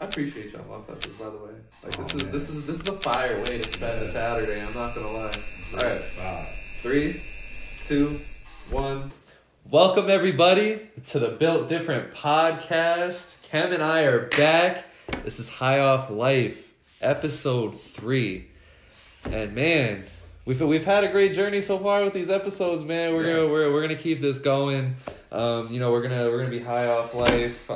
I appreciate y'all motherfuckers, by the way. Like this is a fire way to spend a Saturday. I'm not gonna lie. All right, 3, 2, 1. Welcome everybody to the Built Different podcast. Cam and I are back. This is High Off Life, episode 3, and man, we've had a great journey so far with these episodes, man. We're gonna keep this going. We're gonna be high off life.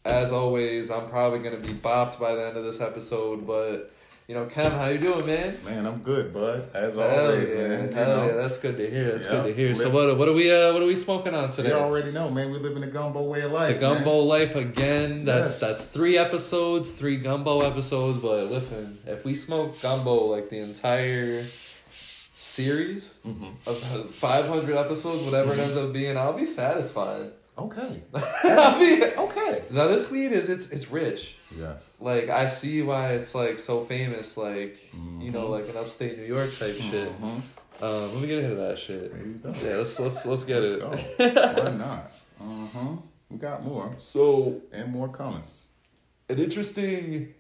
As always, I'm probably gonna be bopped by the end of this episode, but Cam, how you doing, man? Man, I'm good, bud. As always, man. Yeah, that's good to hear. Good to hear. So what are we smoking on today? You already know, man. We live in the Gumbo way of life. The Gumbo life again. That's 3 episodes, 3 Gumbo episodes. But listen, if we smoke Gumbo like the entire series of 500 episodes, whatever it ends up being, I'll be satisfied. Okay. Okay. Now this weed it's rich. Yes. Like I see why it's like so famous, like like an upstate New York type shit. Let me get into that shit. There you go. Yeah, let's get it. Go. Why not? We got more. So and more coming. An interesting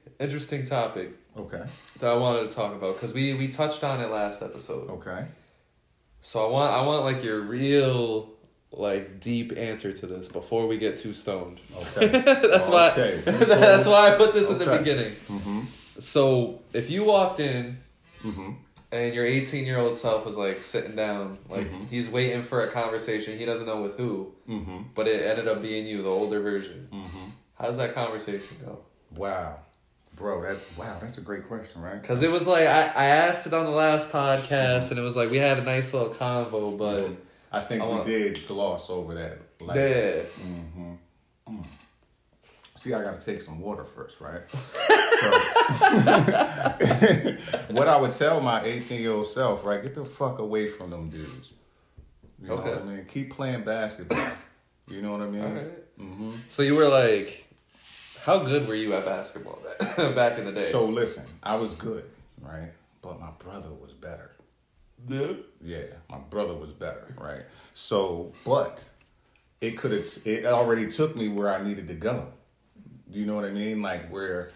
topic. Okay. That I wanted to talk about because we touched on it last episode. Okay. So I want like your real like deep answer to this before we get too stoned. Okay. That's why I put this in the beginning. Mm-hmm. So if you walked in and your 18-year-old self was like sitting down, like he's waiting for a conversation, he doesn't know with who, but it ended up being you, the older version. How does that conversation go? Wow. Bro, that's a great question, right? Because it was like, I asked it on the last podcast, and it was like, we had a nice little convo, but... I think we did gloss over that. Like, yeah. See, I gotta take some water first, right? So, what I would tell my 18-year-old self, right? Get the fuck away from them dudes. You know what I mean? Keep playing basketball. You know what I mean? All right. So you were like, how good were you at basketball back in the day? So listen, I was good, right? But my brother was better. Yeah, my brother was better, right? So, but it already took me where I needed to go. Do you know what I mean? Like where...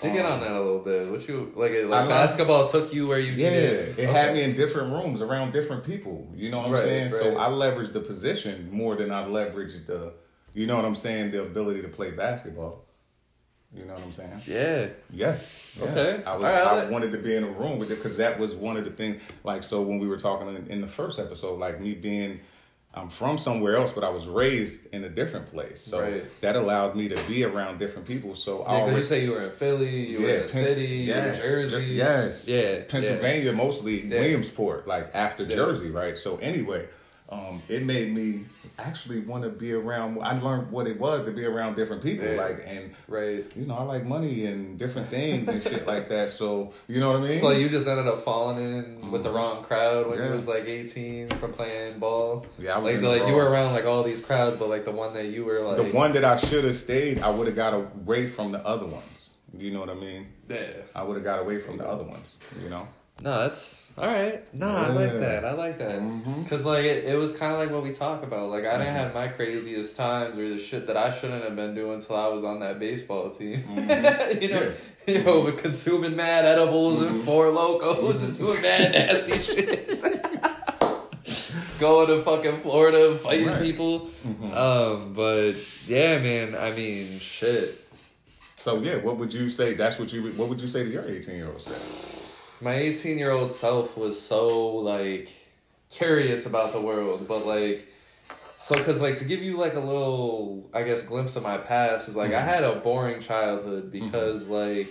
Dig in on that a little bit. What you like basketball took you where you needed? It had me in different rooms around different people. You know what I'm saying? Right. So I leveraged the position more than I leveraged the, you know what I'm saying, the ability to play basketball. You know what I'm saying? Yeah. Yes. Okay. I wanted to be in a room with it because that was one of the things. Like, so when we were talking in the first episode, like me I'm from somewhere else, but I was raised in a different place. So that allowed me to be around different people. So because you say you were in Philly, you were in the city, you were in Jersey. Yes. Yeah. Pennsylvania, mostly Williamsport, like after Jersey, right? So anyway, it made me actually want to be around. I learned what it was to be around different people, I like money and different things and shit like that. So you know what I mean. So you just ended up falling in with the wrong crowd when you was like 18 from playing ball. Yeah, I was you were around like all these crowds, but like the one that you were like the one that I should have stayed, I would have got away from the other ones. You know what I mean? Yeah, I would have got away from the other ones. You know. No, that's all right. No, I like that. Because like it was kind of like what we talk about. Like I didn't have my craziest times or the shit that I shouldn't have been doing until I was on that baseball team. With consuming mad edibles and 4 Locos and doing mad nasty shit. Going to fucking Florida fighting people. But yeah, man. I mean, shit. So yeah, what would you say? What would you say to your 18-year-old self? My 18-year-old self was so, like, curious about the world, but, like, so, because, like, to give you, like, a little, I guess, glimpse of my past is, like, I had a boring childhood because, like,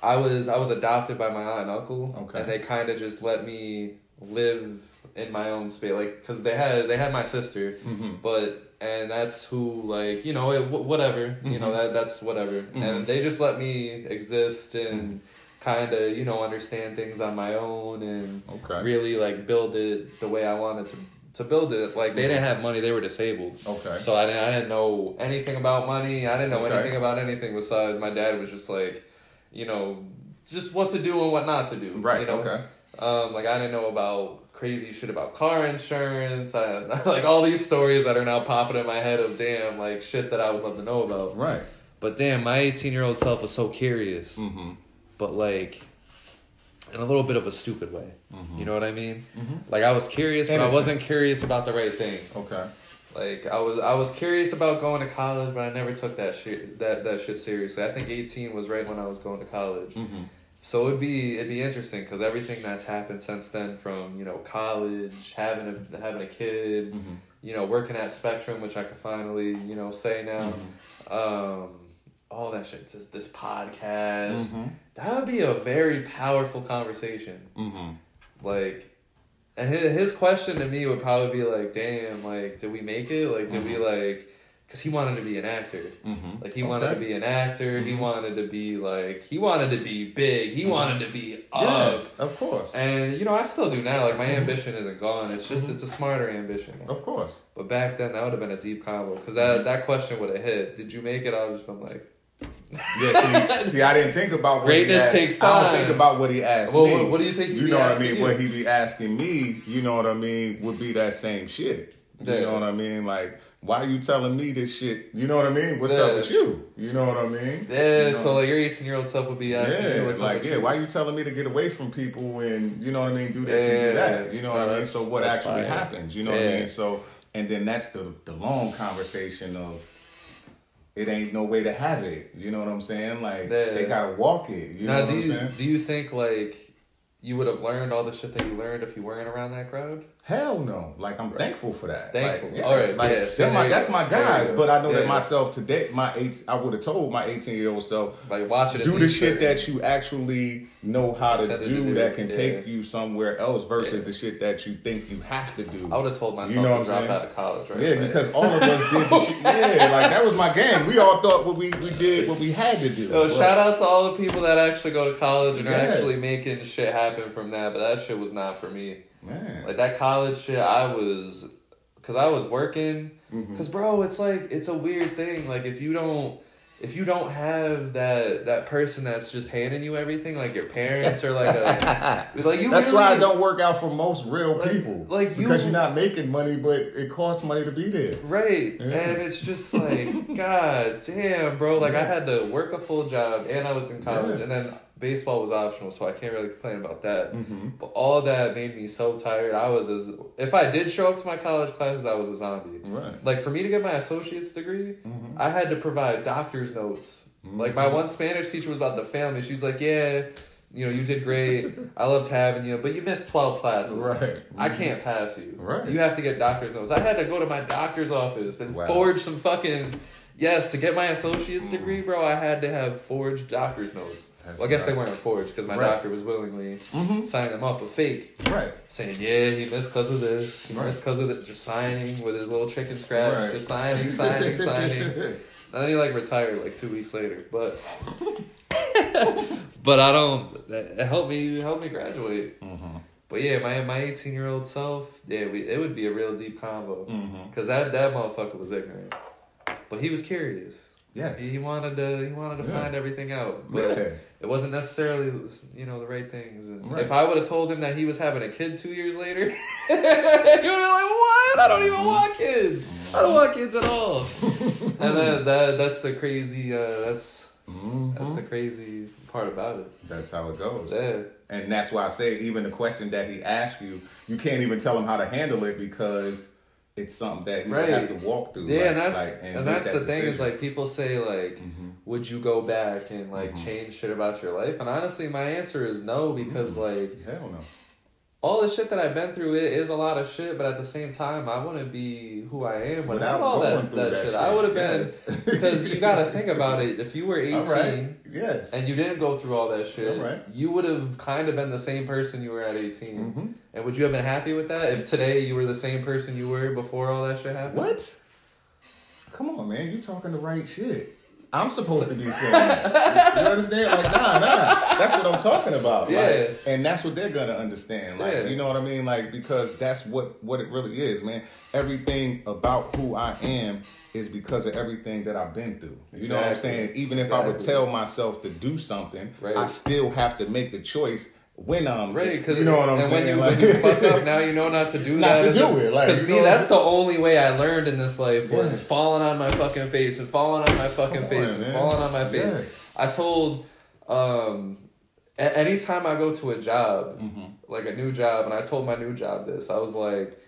I was adopted by my aunt and uncle, and they kind of just let me live in my own space, like, because they had my sister, and that's who, like, whatever, that's whatever, and they just let me exist and... kind of, understand things on my own and really, like, build it the way I wanted to build it. Like, they didn't have money. They were disabled. Okay. So I didn't know anything about money. I didn't know anything about anything besides my dad was just, like, just what to do and what not to do. Right, okay. Like, I didn't know about crazy shit about car insurance. I like, all these stories that are now popping in my head of, damn, like, shit that I would love to know about. Right. But damn, my 18-year-old self was so curious. Mm-hmm. But like, in a little bit of a stupid way. Mm-hmm. You know what I mean? Mm-hmm. Like, I was curious, but I wasn't curious about the right things. Okay. Like, I was curious about going to college, but I never took that shit seriously. I think 18 was right when I was going to college. Mm-hmm. So it'd be interesting because everything that's happened since then, from, you know, college, having a kid, mm-hmm. you know, working at Spectrum, which I could finally, you know, say now, mm-hmm. All that shit, this podcast, mm-hmm. that would be a very powerful conversation. Mm-hmm. Like. And his question to me would probably be like, damn, like, did we make it? Like, did we, like... Because he wanted to be an actor. Mm-hmm. Like, he wanted to be an actor. Mm-hmm. He wanted to be, like... He wanted to be big. He wanted to be up. Yes, of course. And, you know, I still do now. Like, my ambition isn't gone. It's just, it's a smarter ambition. Of course. But back then, that would have been a deep combo. Because that question would have hit. Did you make it? I would have just been like... Yeah, see, I didn't think about what greatness he asked. takes time. I don't think about what he asked me. What do you think he'd You be know what I asking mean? you? What he be asking me, you know what I mean, would be that same shit. You know what I mean? Like, why are you telling me this shit? You know what I mean? What's up with you? You know what I mean? Yeah, you know? So like your 18-year-old self would be asking you what's like, up with you. why are you telling me to get away from people and, you know what I mean, do this and do that? You know what I mean? So what actually happens? You know what I mean? So, and then that's the long conversation of, it ain't no way to have it. You know what I'm saying? Like, they gotta walk it. You know what I'm saying? Do you think, like, you would have learned all the shit that you learned if you weren't around that crowd? Hell no. Like, I'm thankful for that. Thankful. Like, yes. All right. Like, Yeah, that's my guys. But I know that myself today, I would have told my 18-year-old self, like, watch it. Do the shit that you actually know how to do that can take you somewhere else versus the shit that you think you have to do. I would have told myself to drop out of college, right? Yeah, because all of us did the shit. Yeah, like, that was my game. We all thought we did what we had to do. Yo, shout out to all the people that actually go to college and are actually making shit happen from that, but that shit was not for me. Man. Like, that college shit, because I was working, because, bro, it's like, it's a weird thing. Like, if you don't have that person that's just handing you everything, like your parents or like you. That's why I don't work out for most real people. Because you're not making money, but it costs money to be there. Right. Yeah. And it's just like, god damn, bro. Like, I had to work a full job and I was in college and then baseball was optional, so I can't really complain about that. Mm-hmm. But all that made me so tired. If I did show up to my college classes, I was a zombie. Right. Like, for me to get my associate's degree, I had to provide doctor's notes. Mm-hmm. Like, my one Spanish teacher was about to fail me. She was like, yeah, you know, you did great. I loved having you, but you missed 12 classes. Right. Mm-hmm. I can't pass you. Right. You have to get doctor's notes. I had to go to my doctor's office and forge some fucking... Yes, to get my associate's degree, bro, I had to have forged doctor's notes. Well, I guess they weren't forged because my doctor was willingly signing them up, but fake. Right. Saying, yeah, he missed because of this. He missed because of that. Just signing with his little chicken scratch. Right. Just signing. And then he, like, retired, like, 2 weeks later. But I don't... It helped me graduate. Mm-hmm. But yeah, my 18-year-old self, it would be a real deep combo. Because that motherfucker was ignorant. But he was curious. Yes. He wanted to find everything out. But it wasn't necessarily, you know, the right things. And if I would have told him that he was having a kid 2 years later, he would have been like, what? I don't even want kids. I don't want kids at all. And then that's the crazy that's the crazy part about it. That's how it goes. Yeah. And that's why I say even the question that he asked you, you can't even tell him how to handle it because it's something that you have to walk through. Yeah, and that's the thing is, like, people say, like, would you go back and, like, change shit about your life? And honestly, my answer is no, because, like, hell no. All the shit that I've been through, it is a lot of shit, but at the same time, I wouldn't be who I am without all that shit. I would have been, because you got to think about it. If you were 18 and you didn't go through all that shit, you would have kind of been the same person you were at 18. And would you have been happy with that if today you were the same person you were before all that shit happened? What? Come on, man. You talking the right shit. I'm supposed to be saying that. You understand? Like, nah. That's what I'm talking about. Yeah. Like, and that's what they're going to understand. Like, you know what I mean? Like, because that's what it really is, man. Everything about who I am is because of everything that I've been through. You know what I'm saying? Even if I would tell myself to do something, I still have to make the choice when right, cause, you know what I'm saying. When you fuck up, now you know not to do that. Not to do it. Like, because me, that's the only way I learned in this life was falling on my fucking face and falling on my fucking face and falling on my face. Yes. I told, anytime I go to a job, like a new job, and I told my new job this, I was like,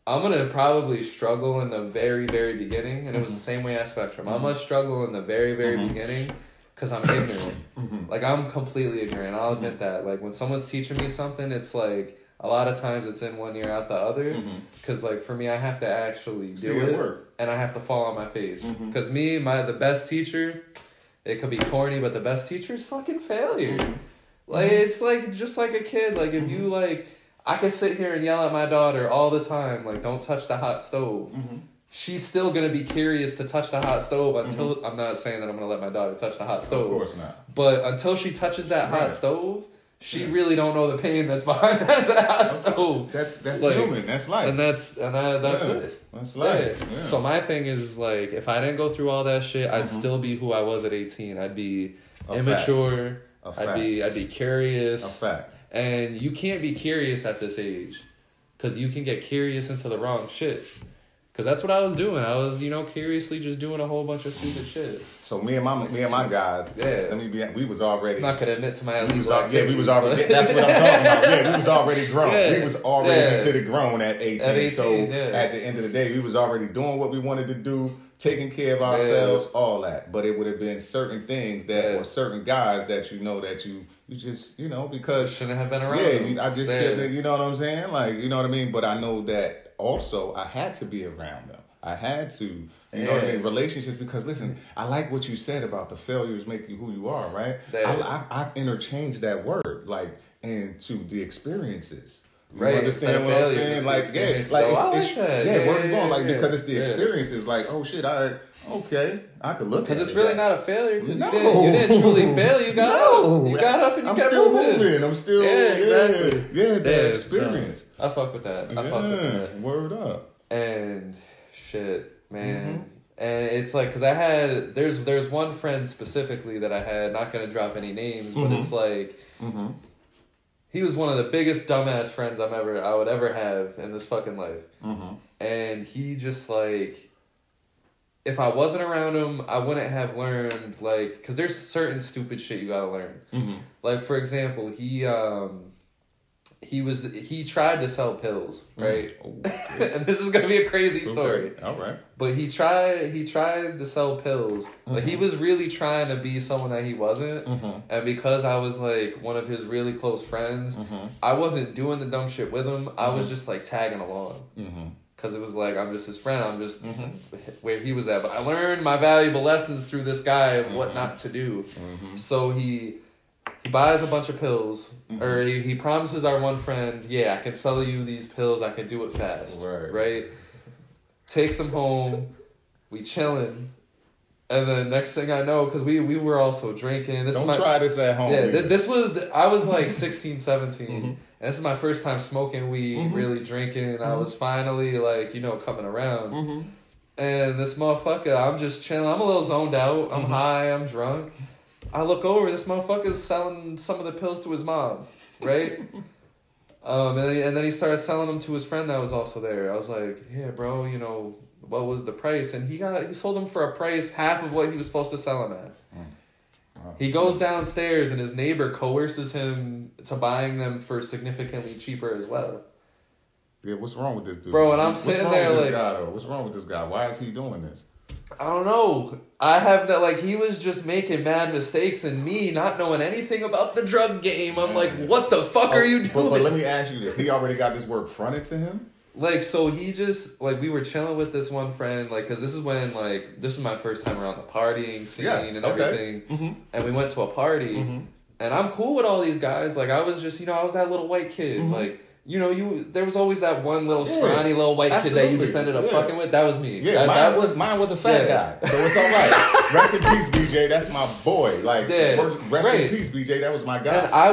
I'm going to probably struggle in the very, very beginning. And it was the same way at Spectrum. I'm going to struggle in the very, very beginning because I'm ignorant. Like, I'm completely ignorant. I'll admit that. Like, when someone's teaching me something, it's like, a lot of times it's in one ear, out the other. Because, like, for me, I have to actually do it. Work. And I have to fall on my face. Because the best teacher, it could be corny, but the best teacher is fucking failure. Like, it's like, just like a kid. Like, if you, like... I could sit here and yell at my daughter all the time, like, don't touch the hot stove. She's still going to be curious to touch the hot stove until... I'm not saying that I'm going to let my daughter touch the hot stove. Of course not. But until she touches that hot stove, she really don't know the pain that's behind that hot stove. That's like, human. That's life. And that's it. That's life. Yeah. So my thing is, like, if I didn't go through all that shit, I'd still be who I was at 18. I'd be immature. I'd be curious. A fact. And you can't be curious at this age. Because you can get curious into the wrong shit. Because that's what I was doing. I was, curiously just doing a whole bunch of stupid shit. So me and my guys, we was already... I'm not going to admit to my illegal activity. We was already... That's what I'm talking about. Yeah, we was already grown. Yeah, we was already considered grown at 18. At 18, so at the end of the day, we was already doing what we wanted to do, taking care of ourselves, all that. But it would have been certain things that, or certain guys that you just, because... Shouldn't have been around. Yeah, I just shouldn't, you know what I'm saying? Like, you know what I mean? But I know that also I had to be around them. I had to, you know what I mean? Relationships, because listen, I like what you said about the failures make you who you are, right? I've interchanged that word, like, into the experiences. You understand what I'm saying? Like, words going, like, because it's the experiences. Like, oh shit, I could look. Because it's really not a failure. Because you didn't truly fail. You got up. You got up and you kept moving. I'm still exactly. The experience. I fuck with that. I fuck with that. Word up. And shit, man. And it's like, because I had there's one friend specifically that I had. Not gonna drop any names, but it's like. He was one of the biggest dumbass friends I would ever have in this fucking life. And he just, like, if I wasn't around him, I wouldn't have learned, like, because there's certain stupid shit you gotta learn. Like, for example, he tried to sell pills, right? And this is gonna be a crazy story. All right. But he tried to sell pills. Like, he was really trying to be someone that he wasn't. And because I was, like, one of his really close friends, I wasn't doing the dumb shit with him. I was just, like, tagging along. Because it was like, I'm just his friend. I'm just where he was at. But I learned my valuable lessons through this guy of what not to do. So he buys a bunch of pills, or he promises our one friend, I can sell you these pills, I can do it fast. Right? Takes them home, we chilling, and then next thing I know, because we were also drinking. Don't try this at home. Yeah, I was like 16, 17, and this is my first time smoking weed, really drinking. I was finally, like, coming around. And this motherfucker, I'm just chilling, I'm a little zoned out, I'm high, I'm drunk. I look over, this motherfucker's selling some of the pills to his mom, right? And then he started selling them to his friend that was also there. I was like, yeah, bro, what was the price? And he sold them for a price half of what he was supposed to sell them at. He goes downstairs and his neighbor coerces him to buying them for significantly cheaper as well. Yeah, what's wrong with this dude? Bro, and I'm sitting there like... What's wrong with this guy? Why is he doing this? I don't know. I have that, like, he was just making mad mistakes, and me not knowing anything about the drug game. I'm like, what the fuck are you doing? But let me ask you this. He already got this work fronted to him? Like, so he just, like, we were chilling with this one friend, like, because this is when, like, this was my first time around the partying scene and everything. And we went to a party, and I'm cool with all these guys. Like, I was just, I was that little white kid. Like, there was always that one little scrawny little white kid that you just ended up fucking with. That was me. Yeah, mine was a fat guy, so it's all right. Rest in peace, BJ. That's my boy. Like, rest in peace, BJ. That was my guy. And I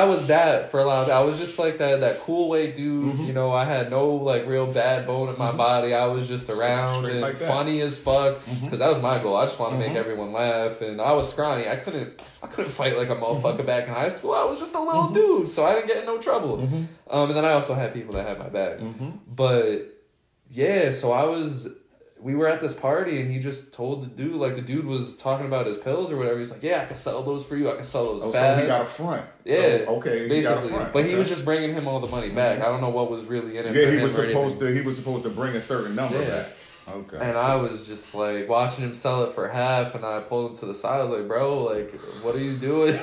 was that for a lot of. I was just like that cool white dude. I had no like real bad bone in my body. I was just around and like funny as fuck because that was my goal. I just wanted to make everyone laugh, and I was scrawny. I couldn't fight like a motherfucker back in high school. I was just a little dude, so I didn't get in no trouble. And then I also had people that had my back. But yeah, so we were at this party and he just told the dude, like the dude was talking about his pills or whatever. He's like, yeah, I can sell those for you. I can sell those fast. So he got a front. Yeah. So, okay, basically. He got a front. But he was just bringing him all the money back. I don't know what was really in it yeah, for he him was supposed to. He was supposed to bring a certain number back. Okay. And I was just like watching him sell it for half, and I pulled him to the side. I was like, bro, like, what are you doing?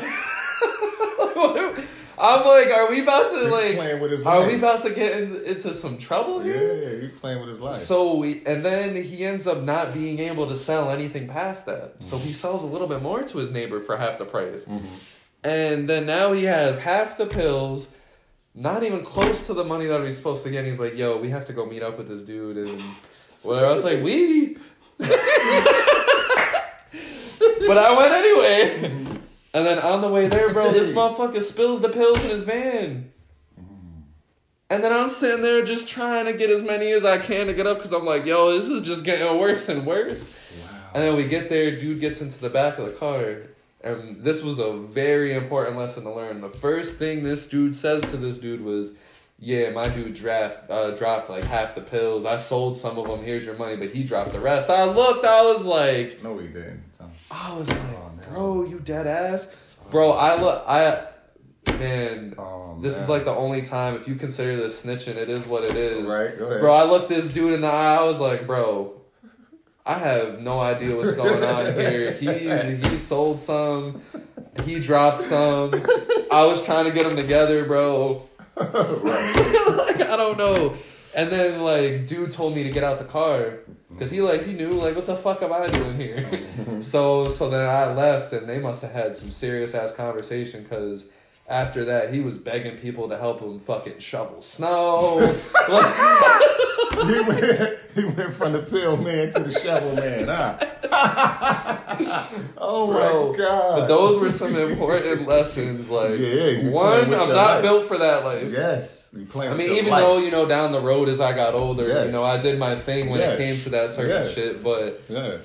I'm like, are we about to playing with his are life. we about to get into some trouble here? Yeah, he's playing with his life. So and then he ends up not being able to sell anything past that. So he sells a little bit more to his neighbor for half the price. And then now he has half the pills, not even close to the money that he's supposed to get. And he's like, yo, we have to go meet up with this dude and whatever. I was like, but I went anyway. And then on the way there, bro, this motherfucker spills the pills in his van. And then I'm sitting there just trying to get as many as I can to get up because I'm like, yo, this is just getting worse and worse. Wow. And then we get there, dude gets into the back of the car. And this was a very important lesson to learn. The first thing this dude says to this dude was, yeah, my dude dropped like half the pills. I sold some of them. Here's your money. But he dropped the rest. I looked. I was like... No, he didn't. I was like, bro, you dead ass? Bro, this is like the only time, if you consider this snitching, it is what it is. Right, go ahead. Bro, I looked this dude in the eye. I was like, bro, I have no idea what's going on here. He sold some. He dropped some. I was trying to get them together, bro. Like, I don't know. And then, like, dude told me to get out the car. Because he knew, like, what the fuck am I doing here? So then I left, and they must have had some serious-ass conversation, because after that, he was begging people to help him fucking shovel snow. He went from the pill man to the shovel man, huh? Oh, bro, my God. But those were some important lessons. Like, yeah, one, I'm not built for that life. Yes. I mean, even though, down the road as I got older, I did my thing when it came to that certain shit. But, one,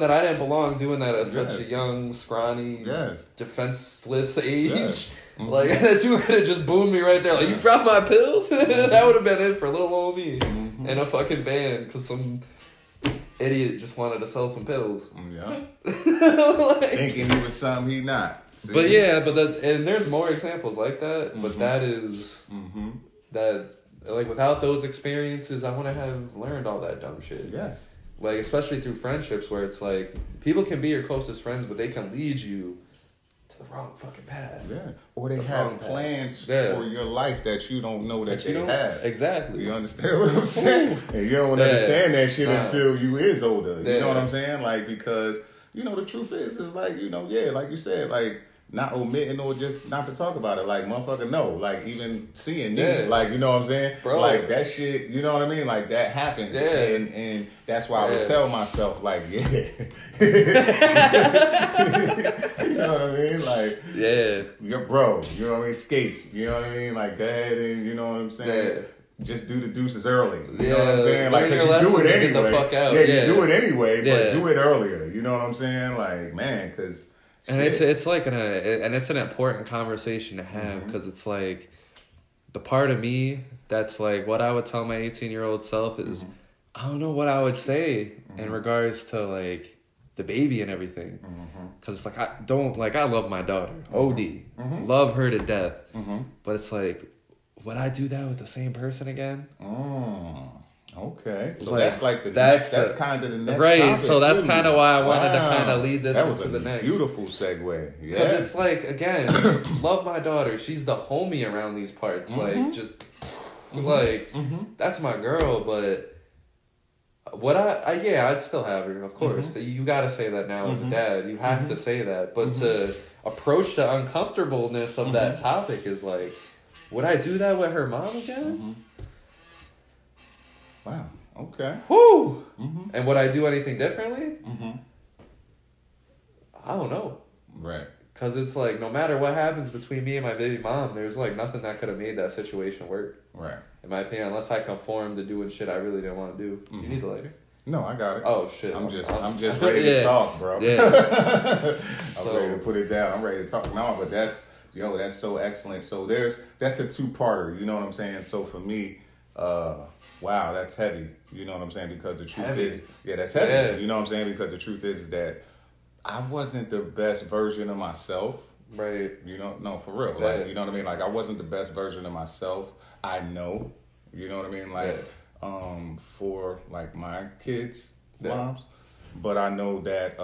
that I didn't belong doing that at such a young, scrawny, defenseless age. Yes. Mm-hmm. Like, that dude could have just boomed me right there. Like, you dropped my pills? That would have been it for little old me in a fucking van because some idiot just wanted to sell some pills. Yeah. Thinking he was something he not. See? But and there's more examples like that. But that is that, like, without those experiences, I wouldn't have learned all that dumb shit. Yes. Like, especially through friendships where it's like people can be your closest friends, but they can lead you to the wrong fucking path. Yeah. Or they have plans for your life that you don't know that they have. Exactly. You understand what I'm saying? And you don't understand that shit until you is older. You know what I'm saying? Like, because, the truth is like, like you said, like, not omitting or just not to talk about it. Like, motherfucker, no. Like, even seeing me. Like, you know what I'm saying? Bro. Like, that shit, you know what I mean? Like, that happens. Yeah. And that's why I would tell myself, like, you know what I mean? Like, you're bro. You know what I mean? Skate. You know what I mean? Like, go ahead and, you know what I'm saying? Yeah. Just do the deuces early. You know what I'm saying? Like, because you do it anyway. Get the fuck out. You do it anyway, but do it earlier. You know what I'm saying? Like, man, because... And it's like it's an important conversation to have because it's like the part of me that's like what I would tell my 18-year-old self is I don't know what I would say in regards to like the baby and everything because it's like I love my daughter OD love her to death but it's like would I do that with the same person again? Okay, so like, that's kind of the next right. So that's kind of why I wanted to kind of lead this into the next. Beautiful segue, because it's like again, love my daughter. She's the homie around these parts. Like just like that's my girl. But what I'd still have her, of course. You got to say that now as a dad. You have to say that. But to approach the uncomfortableness of that topic is like. Would I do that with her mom again? Wow. Okay. Whoo! And would I do anything differently? I don't know. Right. Because it's like, no matter what happens between me and my baby mom, there's like nothing that could have made that situation work. Right. In my opinion, unless I conform to doing shit I really didn't want to do. Do you need the lighter? No, I got it. Oh shit! I'm just ready to talk, bro. Yeah. I'm ready to put it down. I'm ready to talk. No, but that's so excellent. So that's a two-parter. You know what I'm saying? So for me, wow, that's heavy. You know what I'm saying? Because the truth is, that's heavy. Yeah. You know what I'm saying? Because the truth is that I wasn't the best version of myself. Right. You know, no, for real. Yeah. Like, you know what I mean? Like, I wasn't the best version of myself. I know. You know what I mean? Like, for like my kids' moms, but I know that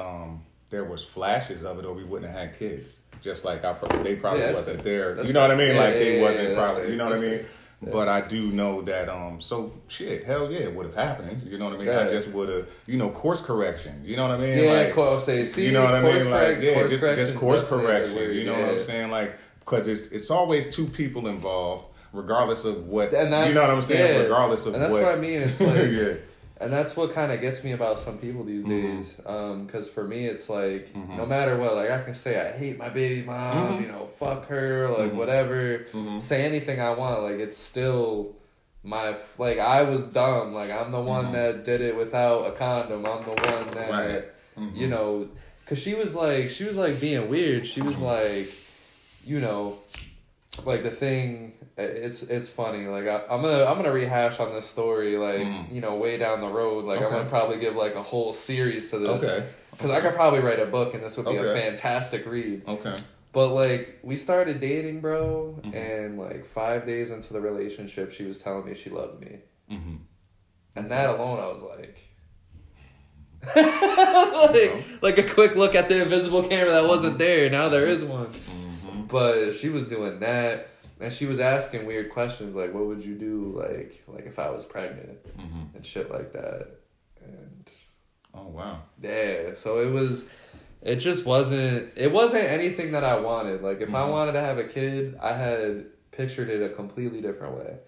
there was flashes of it, or we wouldn't have had kids. Just like they probably wasn't there. That's you know what I mean? Like they wasn't probably. You know what I mean? Yeah. But I do know that, so shit, hell yeah, it would have happened. You know what I mean? Yeah. I just would have, course correction. You know what I mean? Yeah, like, you know what I mean? Like, just course correction. You know what I'm saying? Like, because it's always two people involved, regardless of what. You know what I'm saying? Yeah. Regardless of what. And that's what I mean. It's like, and that's what kind of gets me about some people these days. Because for me, it's like, no matter what, like I can say I hate my baby mom, fuck her, like whatever, say anything I want, like it's still my, like I was dumb, like I'm the one that did it without a condom, I'm the one that, because she was like being weird, she was like, like the thing, it's funny. Like I'm gonna rehash on this story. Like way down the road. Like I'm gonna probably give like a whole series to this. Okay. Because I could probably write a book and this would be a fantastic read. Okay. But like we started dating, bro, and like 5 days into the relationship, she was telling me she loved me, and that alone, I was like, like a quick look at the invisible camera that wasn't there. Now there is one. But she was doing that, and she was asking weird questions like, "What would you do, like if I was pregnant, and shit like that?" And oh wow, yeah. So it just wasn't anything that I wanted. Like if I wanted to have a kid, I had pictured it a completely different way.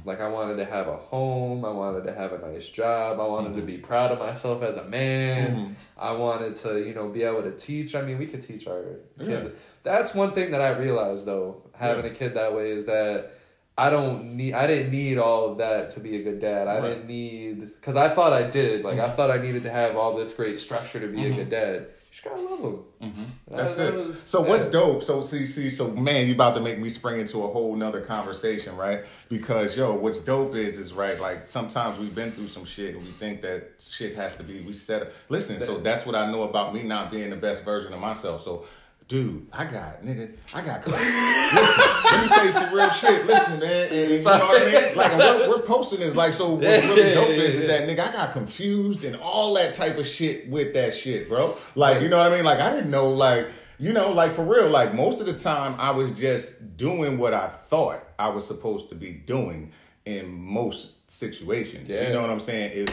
Like I wanted to have a home, I wanted to have a nice job, I wanted to be proud of myself as a man. I wanted to, be able to teach. I mean, we could teach our kids. Yeah. That's one thing that I realized though, having a kid that way, is that I didn't need all of that to be a good dad. I didn't need, because I thought I did. Like I thought I needed to have all this great structure to be a good dad. You just gotta love them. That's it. So what's dope? So so man, you about to make me spring into a whole nother conversation, right? Because what's dope is right. Like sometimes we've been through some shit and we think that shit has to be reset. Listen, so that's what I know about me not being the best version of myself. So. Dude, I got. Listen, let me say some real shit. Listen, man, and you know what I mean? Like, we're posting this, like, so what's really dope is that, nigga, I got confused and all that type of shit with that shit, bro. Like, you know what I mean? Like, I didn't know, like, like, for real, like, most of the time, I was just doing what I thought I was supposed to be doing in most situations. Yeah. You know what I'm saying?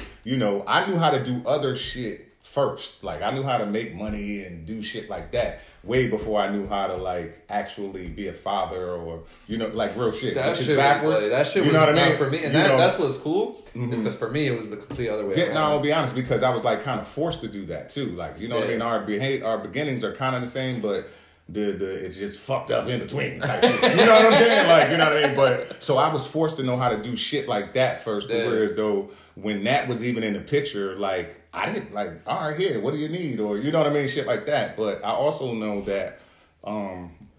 I knew how to do other shit first. Like, I knew how to make money and do shit like that way before I knew how to, like, actually be a father or, like, real shit. That shit was backwards. That shit was not for me. And that's what's cool. Is because for me, it was the complete other way around. No, I'll be honest, because I was, like, kind of forced to do that, too. Like, you know what I mean? Our beginnings are kind of the same, but it's just fucked up in between type shit. You know what I'm saying? Like, you know what I mean? But, so I was forced to know how to do shit like that first, whereas though, when that was even in the picture, like, I didn't, like, all right, here, what do you need? Or, you know what I mean? Shit like that. But I also know that,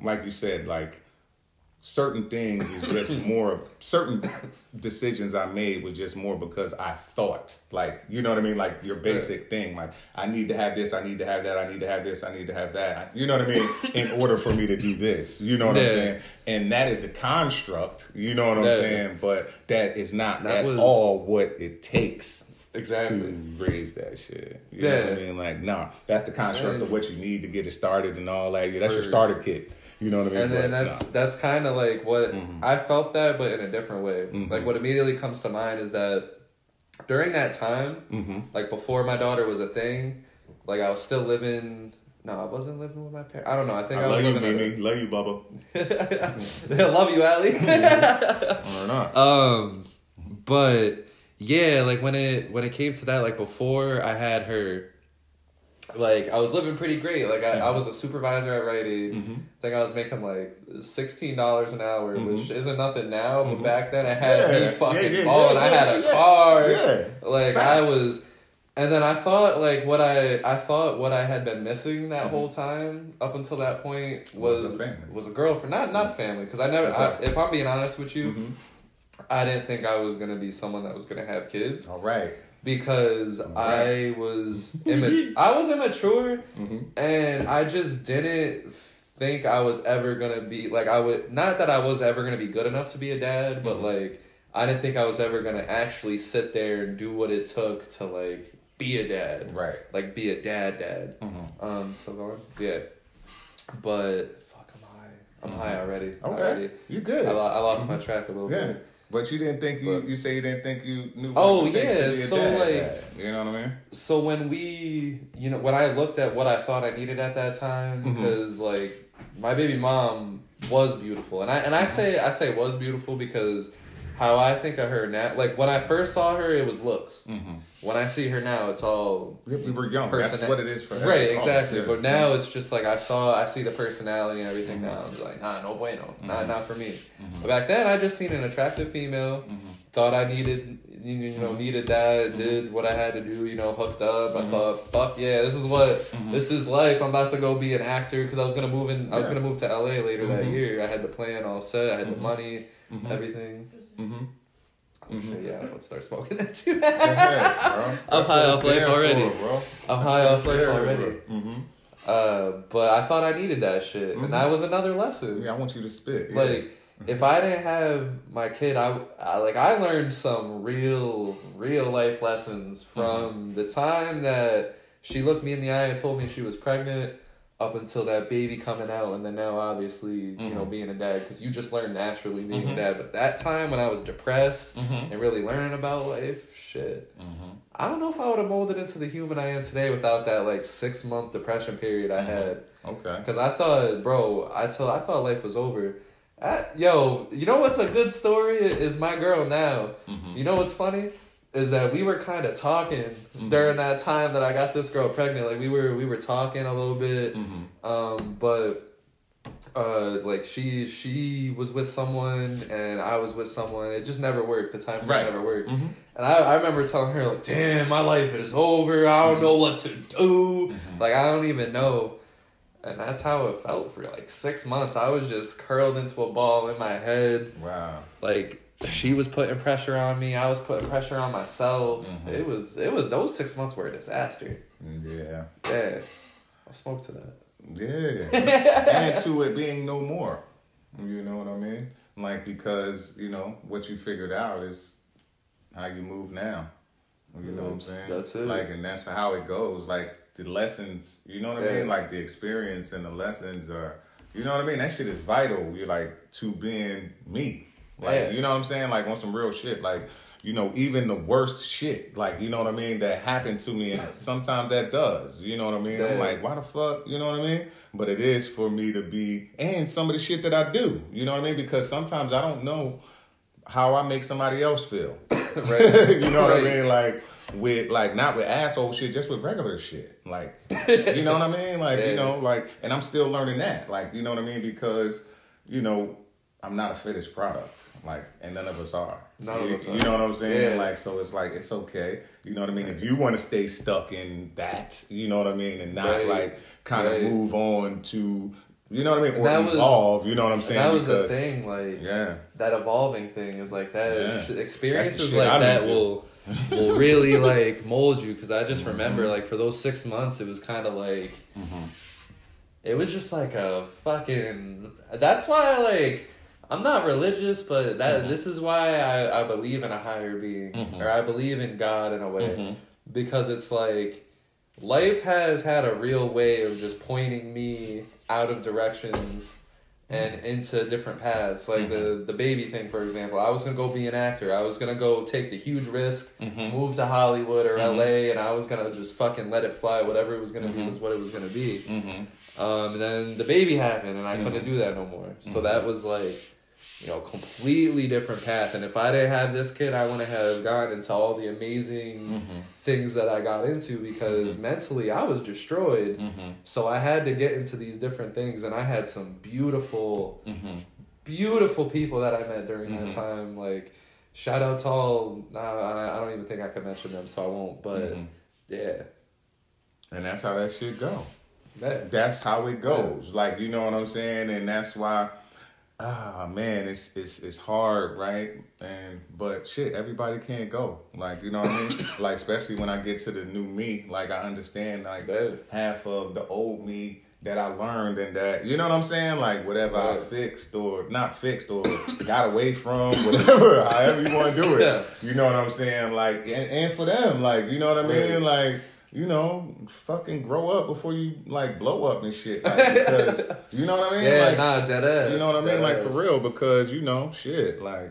like you said, like, certain things is just more, certain decisions I made was just more because I thought, like, you know what I mean? Like, your basic thing, like, I need to have this, I need to have that, I need to have this, I need to have that. You know what I mean? In order for me to do this. You know what I'm saying? And that is the construct, you know what I'm saying? But that is not at all what it takes. Exactly. To raise that shit. You know what I mean? Like, nah, that's the construct of what you need to get it started and all that. Yeah, that's your starter kit. You know what I mean? And then that's kind of like what I felt that, but in a different way. Like what immediately comes to mind is that during that time, like before my daughter was a thing, like I was still living No, I wasn't living with my parents. I don't know. I think I love was you, living Mimi. Love you, Bubba. I love you, Allie. Or not. But yeah, like when it came to that, like before I had her, like I was living pretty great. Like I was a supervisor at Rite Aid. Mm-hmm. I think I was making like $16 an hour, mm-hmm. which isn't nothing now, but mm-hmm. back then I had me fucking balling. I had a car. Yeah. Like Facts. I was. And then I thought, like, what I had been missing that whole time up until that point was a girlfriend, not family, because I never. If I'm being honest with you, I didn't think I was gonna be someone that was gonna have kids. All right. Because I was immature, and I just didn't think I was ever gonna be like not that I was ever gonna be good enough to be a dad, but like I didn't think I was ever gonna actually sit there and do what it took to like. Be a dad. Right. Like, be a dad. So go on. Yeah. But, fuck, I'm high already. Okay. You good. I lost my track a little bit. But you didn't think you say you didn't think you knew what oh, it takes yeah. to be a So, dad. like... You know what I mean? So, when when I looked at what I thought I needed at that time, because, like, my baby mom was beautiful. And I say was beautiful because how I think of her now... Like, when I first saw her, it was looks. When I see her now, it's all we were young. That's what it is for her. Right, exactly. But now it's just like I see the personality and everything now. I'm like, nah, no bueno. Not for me. But back then, I just seen an attractive female. Thought I needed that. Did what I had to do. Hooked up. I thought, fuck yeah, this is life. I'm about to go be an actor because I was gonna move in. I was gonna move to LA later that year. I had the plan all set. I had the money, everything. Oh shit, yeah, I was about to start smoking that too. I'm high off life already. I'm high off life already. But I thought I needed that shit, and that was another lesson. Yeah, I want you to spit. Yeah. Like, if I didn't have my kid, I learned some real life lessons from the time that she looked me in the eye and told me she was pregnant. Up until that baby coming out, and then now obviously, being a dad, because you just learn naturally being a dad. But that time when I was depressed and really learning about life, shit, I don't know if I would have molded into the human I am today without that like 6-month depression period I had. Okay. Because I thought, bro, I thought life was over. Yo, you know what's a good story is my girl now. You know what's funny? Is that we were kind of talking during that time that I got this girl pregnant. Like we were talking a little bit, but like she was with someone and I was with someone. It just never worked. The time frame never worked. And I remember telling her like, "Damn, my life is over. I don't know what to do. Like I don't even know." And that's how it felt for like 6 months. I was just curled into a ball in my head. Wow. Like. She was putting pressure on me. I was putting pressure on myself. It was those 6 months were a disaster. Yeah. Yeah. I smoked to that. Yeah. And to it being no more. You know what I mean? Like, because, what you figured out is how you move now. You know what I'm saying? That's it. Like, and that's how it goes. Like, the lessons, you know what I mean? Like, the experience and the lessons are, you know what I mean? That shit is vital. You're like, to being me. Like, you know what I'm saying? Like, on some real shit. Like, even the worst shit, like, you know what I mean, that happened to me. And sometimes that does. You know what I mean? I'm like, why the fuck? You know what I mean? But it is for me to be, and some of the shit that I do. You know what I mean? Because sometimes I don't know how I make somebody else feel. Right. You know what I mean? Like, with, like, not with asshole shit, just with regular shit. Like, you know what I mean? Like, like, and I'm still learning that. Like, you know what I mean? Because, I'm not a finished product, like, and none of us are. None of us are. You know what I'm saying? Yeah. Like, so it's like, it's okay. You know what I mean? If you want to stay stuck in that, you know what I mean? And not, like, kind of move on to, you know what I mean? Or evolve, you know what I'm saying? That was the thing, like, that evolving thing is like that. Experiences like that will really, like, mold you. Because I just remember, like, for those 6 months, it was kind of like, it was just like a fucking, that's why, like, I'm not religious, but this is why I believe in a higher being, or I believe in God in a way, because it's like life has had a real way of just pointing me out of directions and into different paths. Like the baby thing, for example. I was going to go be an actor. I was going to go take the huge risk, move to Hollywood or LA, and I was going to just fucking let it fly. Whatever it was going to be was what it was going to be. And then the baby happened, and I couldn't do that no more. So that was like, you know, completely different path. And if I didn't have this kid, I wouldn't have gotten into all the amazing things that I got into, because mentally I was destroyed. So I had to get into these different things, and I had some beautiful, beautiful people that I met during that time. Like, shout out to all, I don't even think I can mention them, so I won't, but yeah. And that's how that shit go. Yeah. That's how it goes. Yeah. Like, you know what I'm saying? And that's why, man, it's hard, right? But shit, everybody can't go. Like, you know what I mean? Like, especially when I get to the new me, like, I understand, like, half of the old me that I learned, and that, you know what I'm saying? Like, whatever I fixed or not fixed or got away from, whatever, however you want to do it. You know what I'm saying? Like, and for them, like, you know what I mean? Like, you know, fucking grow up before you, like, blow up and shit. Like, because, you know what I mean? Yeah, like, nah, dead ass. You know what I mean? Like, for real, because, you know, shit, like,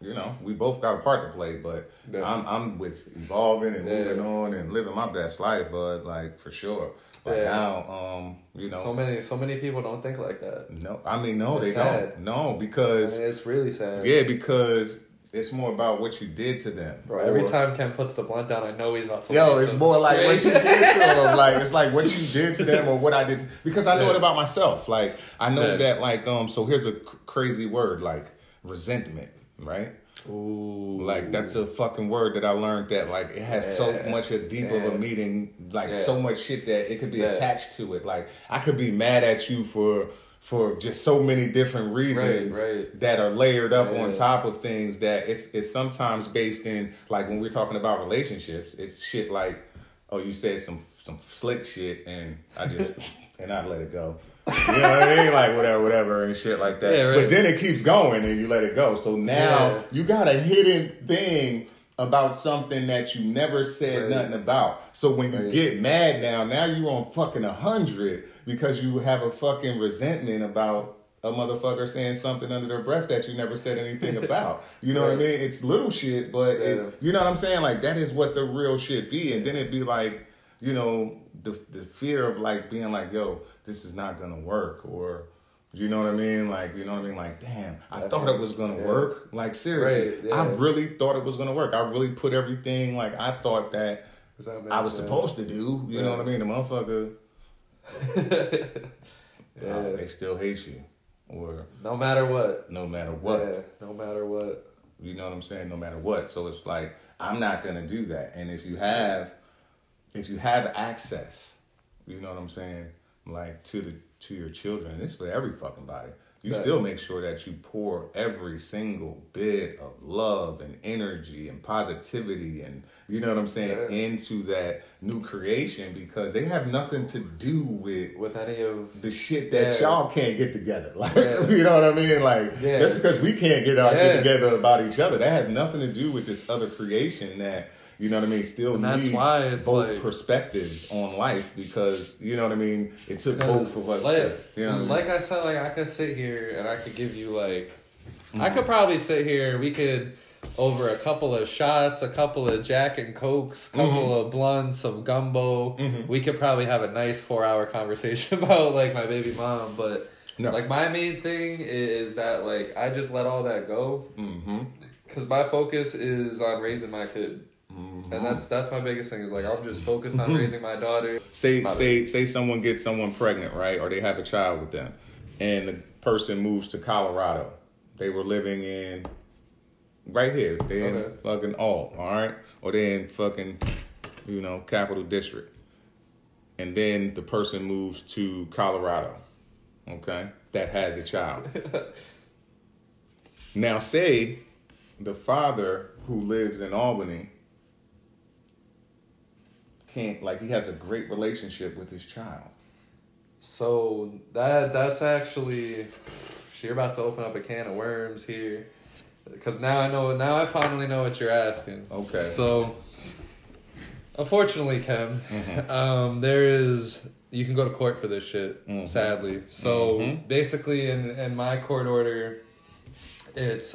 you know, we both got a part to play, but I'm with evolving and moving on and living my best life, but, like, for sure. Like, now, you know. So many people don't think like that. No, I mean, no, it's they sad. don't. No, because. I mean, it's really sad. Yeah, because it's more about what you did to them. Bro, every time Ken puts the blunt down, I know he's about to. Yo, it's more like what you did to them. Like, it's like what you did to them or what I did. Because I know it about myself. Like, I know that, like, so here's a crazy word, like resentment, right? Ooh. Like, that's a fucking word that I learned that, like, it has so much a deep of a meaning, like, so much shit that it could be attached to it. Like, I could be mad at you for just so many different reasons that are layered up on top of things that it's sometimes based in, like, when we're talking about relationships, it's shit like, oh, you said some slick shit and I just and I let it go. You know what I mean? Like, whatever and shit like that. Yeah, but then it keeps going and you let it go. So now you got a hidden thing about something that you never said nothing about. So when you get mad now you're on fucking 100 because you have a fucking resentment about a motherfucker saying something under their breath that you never said anything about. You know what I mean? It's little shit, but you know what I'm saying? Like, that is what the real shit be. And then it'd be like, you know, the fear of, like, being like, yo, this is not gonna work, or you know what I mean? Like, you know what I mean? Like, damn, I thought it was gonna work. Like, seriously, I really thought it was gonna work. I really put everything, like, I thought that I was supposed to do. You know what I mean? The motherfucker, they still hate you, or no matter what. No matter what. No matter what. You know what I'm saying? No matter what. So it's like, I'm not gonna do that. And if you have access, you know what I'm saying? Like, to your children, and it's for every fucking body. You still make sure that you pour every single bit of love and energy and positivity and, you know what I'm saying, into that new creation, because they have nothing to do with any of the shit that y'all can't get together. Like, you know what I mean? Like, just because we can't get our shit together about each other, that has nothing to do with this other creation that, you know what I mean, still needs both perspectives on life, because, you know what I mean, it took both of us to, you know what I mean? Like I said, like, I could sit here and I could give you, like, I could probably sit here and we could, over a couple of shots, a couple of Jack and Cokes, couple of blunts of Gumbo, we could probably have a nice 4-hour conversation about, like, my baby mom, but, like, my main thing is that, like, I just let all that go, because my focus is on raising my kid. And that's my biggest thing, is like, I'm just focused on raising my daughter. Say someone gets someone pregnant, right? Or they have a child with them, and the person moves to Colorado. They were living in right here. They in fucking all right? Or they in fucking, you know, Capital District. And then the person moves to Colorado. Okay? That has a child. Now say the father who lives in Albany can't, like, he has a great relationship with his child. So that's actually, you're about to open up a can of worms here, because now I finally know what you're asking. Okay. So, unfortunately, Ken, there is you can go to court for this shit, sadly. So basically in my court order, it's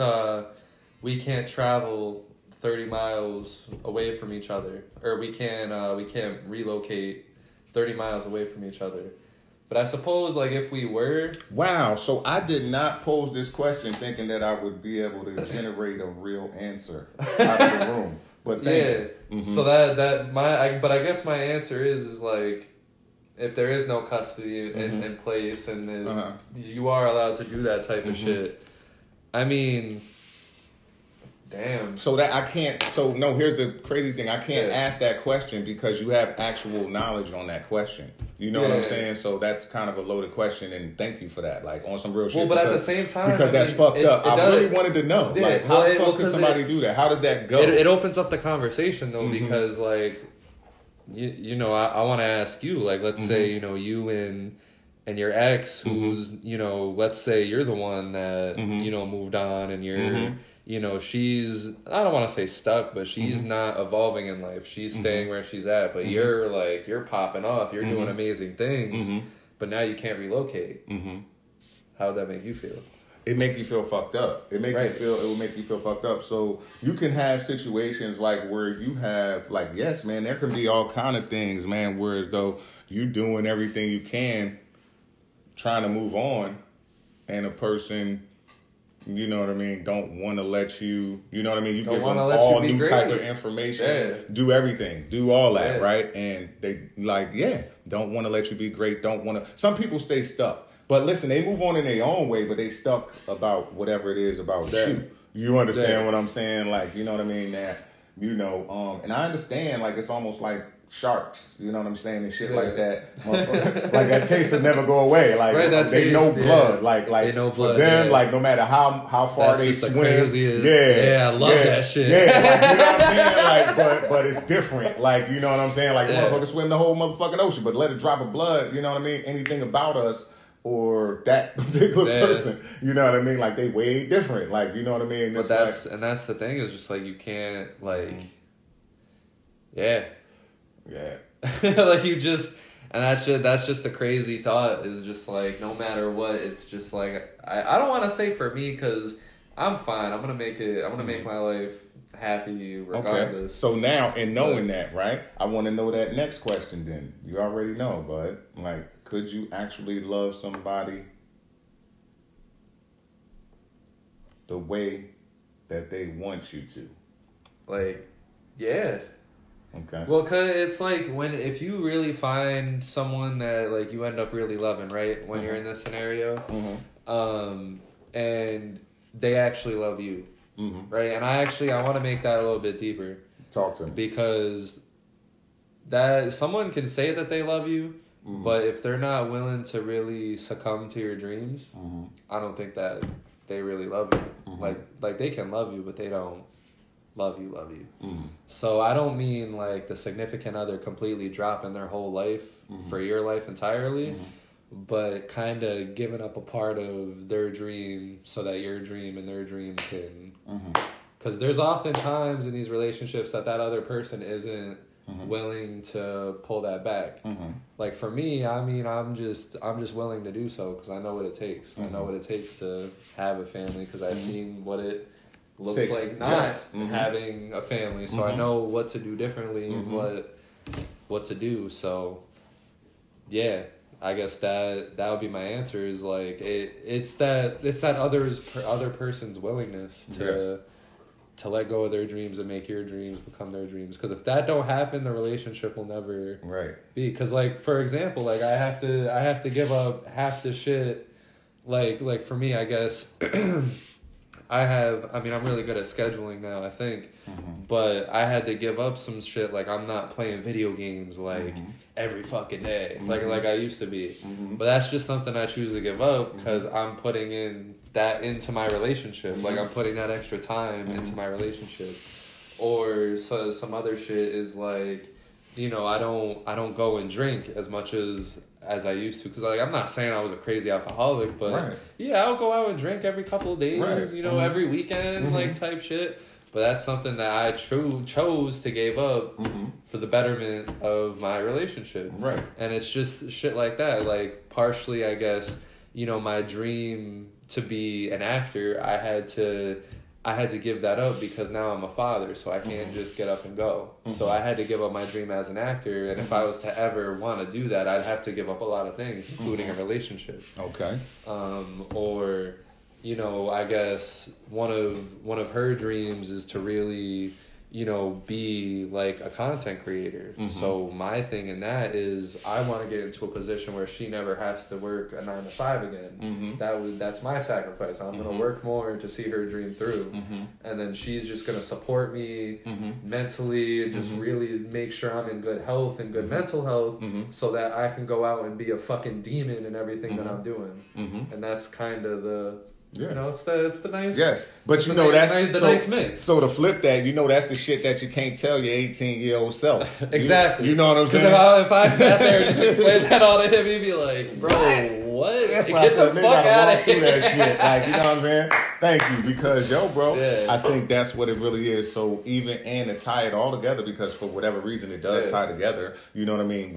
we can't travel 30 miles away from each other, or we can't relocate 30 miles away from each other. But I suppose, like, if we were... Wow, so I did not pose this question thinking that I would be able to generate a real answer out of the room. But thank you. So but I guess my answer is like, if there is no custody in place and you are allowed to do that type of shit, I mean... Damn. So that I can't. So no. Here's the crazy thing. I can't ask that question because you have actual knowledge on that question. You know what I'm saying? So that's kind of a loaded question, and thank you for that. Like on some real shit. Well, but at the same time, because that's fucked up. I really wanted to know. Yeah, like, how the fuck can somebody do that? How does that go? It opens up the conversation though, because like, you know, I want to ask you. Like, let's say you and your ex, who's let's say you're the one that moved on, and you're. She's, I don't want to say stuck, but she's not evolving in life. She's staying where she's at, but you're popping off. You're doing amazing things, but now you can't relocate. How would that make you feel? It make you feel fucked up. It will make you feel fucked up. So you can have situations like where you have like, yes, man, there can be all kind of things, man, whereas though you doing everything you can, trying to move on, and a person... You know what I mean? Don't want to let you... You know what I mean? You give them all new type of information. Do everything. Do all that, right? And they don't want to let you be great. Don't want to... Some people stay stuck. But listen, they move on in their own way, but they stuck about whatever it is about you. You understand what I'm saying? Like, you know what I mean? That, and I understand, like, it's almost like sharks, you know what I'm saying, and shit like that. Like that taste will never go away. Like they know blood. Like they know blood, for them, like no matter how far they swim. I love that shit. Yeah, like, you know what I'm saying? Like, but it's different. Like, you know what I'm saying? Like motherfuckers swim the whole motherfucking ocean, but let a drop of blood, you know what I mean? Anything about us or that particular person, you know what I mean? Like they way different. Like, you know what I mean? But that's the thing is just like you can't like like you just, and that's just a crazy thought, is just like no matter what, it's just like I don't want to say for me, because I'm fine. I'm gonna make my life happy regardless. Okay. So now, in knowing that, right, I want to know that next question. Then you already know, bud. Like, could you actually love somebody the way that they want you to? Like, yeah. Okay. Well, cause it's like if you really find someone that like you end up really loving, right? When you're in this scenario, and they actually love you, right? And I want to make that a little bit deeper. Talk to me. Because that someone can say that they love you, but if they're not willing to really succumb to your dreams, I don't think that they really love you. Like they can love you, but they don't love you. So I don't mean like the significant other completely dropping their whole life for your life entirely, but kind of giving up a part of their dream so that your dream and their dream can... Because there's often times in these relationships that other person isn't willing to pull that back. Like for me, I mean, I'm just willing to do so because I know what it takes. I know what it takes to have a family because I've seen what it looks like not having a family, so I know what to do differently and what to do. So yeah, I guess that would be my answer, is like it's that other person's willingness to let go of their dreams and make your dreams become their dreams. Because if that don't happen, the relationship will never be. Because like for example, like I have to give up half the shit. Like for me, I guess. I'm really good at scheduling now, I think. But I had to give up some shit. Like, I'm not playing video games, like, every fucking day. Like I used to be. But that's just something I choose to give up because I'm putting that into my relationship. Like, I'm putting that extra time into my relationship. Or so some other shit is like, I don't go and drink as much as I used to, because like I'm not saying I was a crazy alcoholic, but I'll go out and drink every couple of days, every weekend, like type shit. But that's something that I chose to give up for the betterment of my relationship. Right. And it's just shit like that. Like, partially, I guess, my dream to be an actor, I had to give that up because now I'm a father, so I can't just get up and go. So I had to give up my dream as an actor, and if I was to ever want to do that, I'd have to give up a lot of things, including a relationship. Okay. Or, I guess one of her dreams is to really, be like a content creator. So my thing in that is I want to get into a position where she never has to work a 9 to 5 again. That's my sacrifice. I'm going to work more to see her dream through. And then she's just going to support me mentally and just really make sure I'm in good health and good mental health so that I can go out and be a fucking demon in everything that I'm doing. And that's kind of the... Yeah. It's the nice... Yes, but that's the nice mix. So to flip that, that's the shit that you can't tell your 18-year-old self. Exactly. You know what I'm saying? Because if I sat there and just explained that all to him, he'd be like, bro, what? That's why I said, they gotta walk through that shit. Like, you know what I'm saying? Thank you, because, bro, I think that's what it really is. So even, and to tie it all together, because for whatever reason it does tie together, you know what I mean,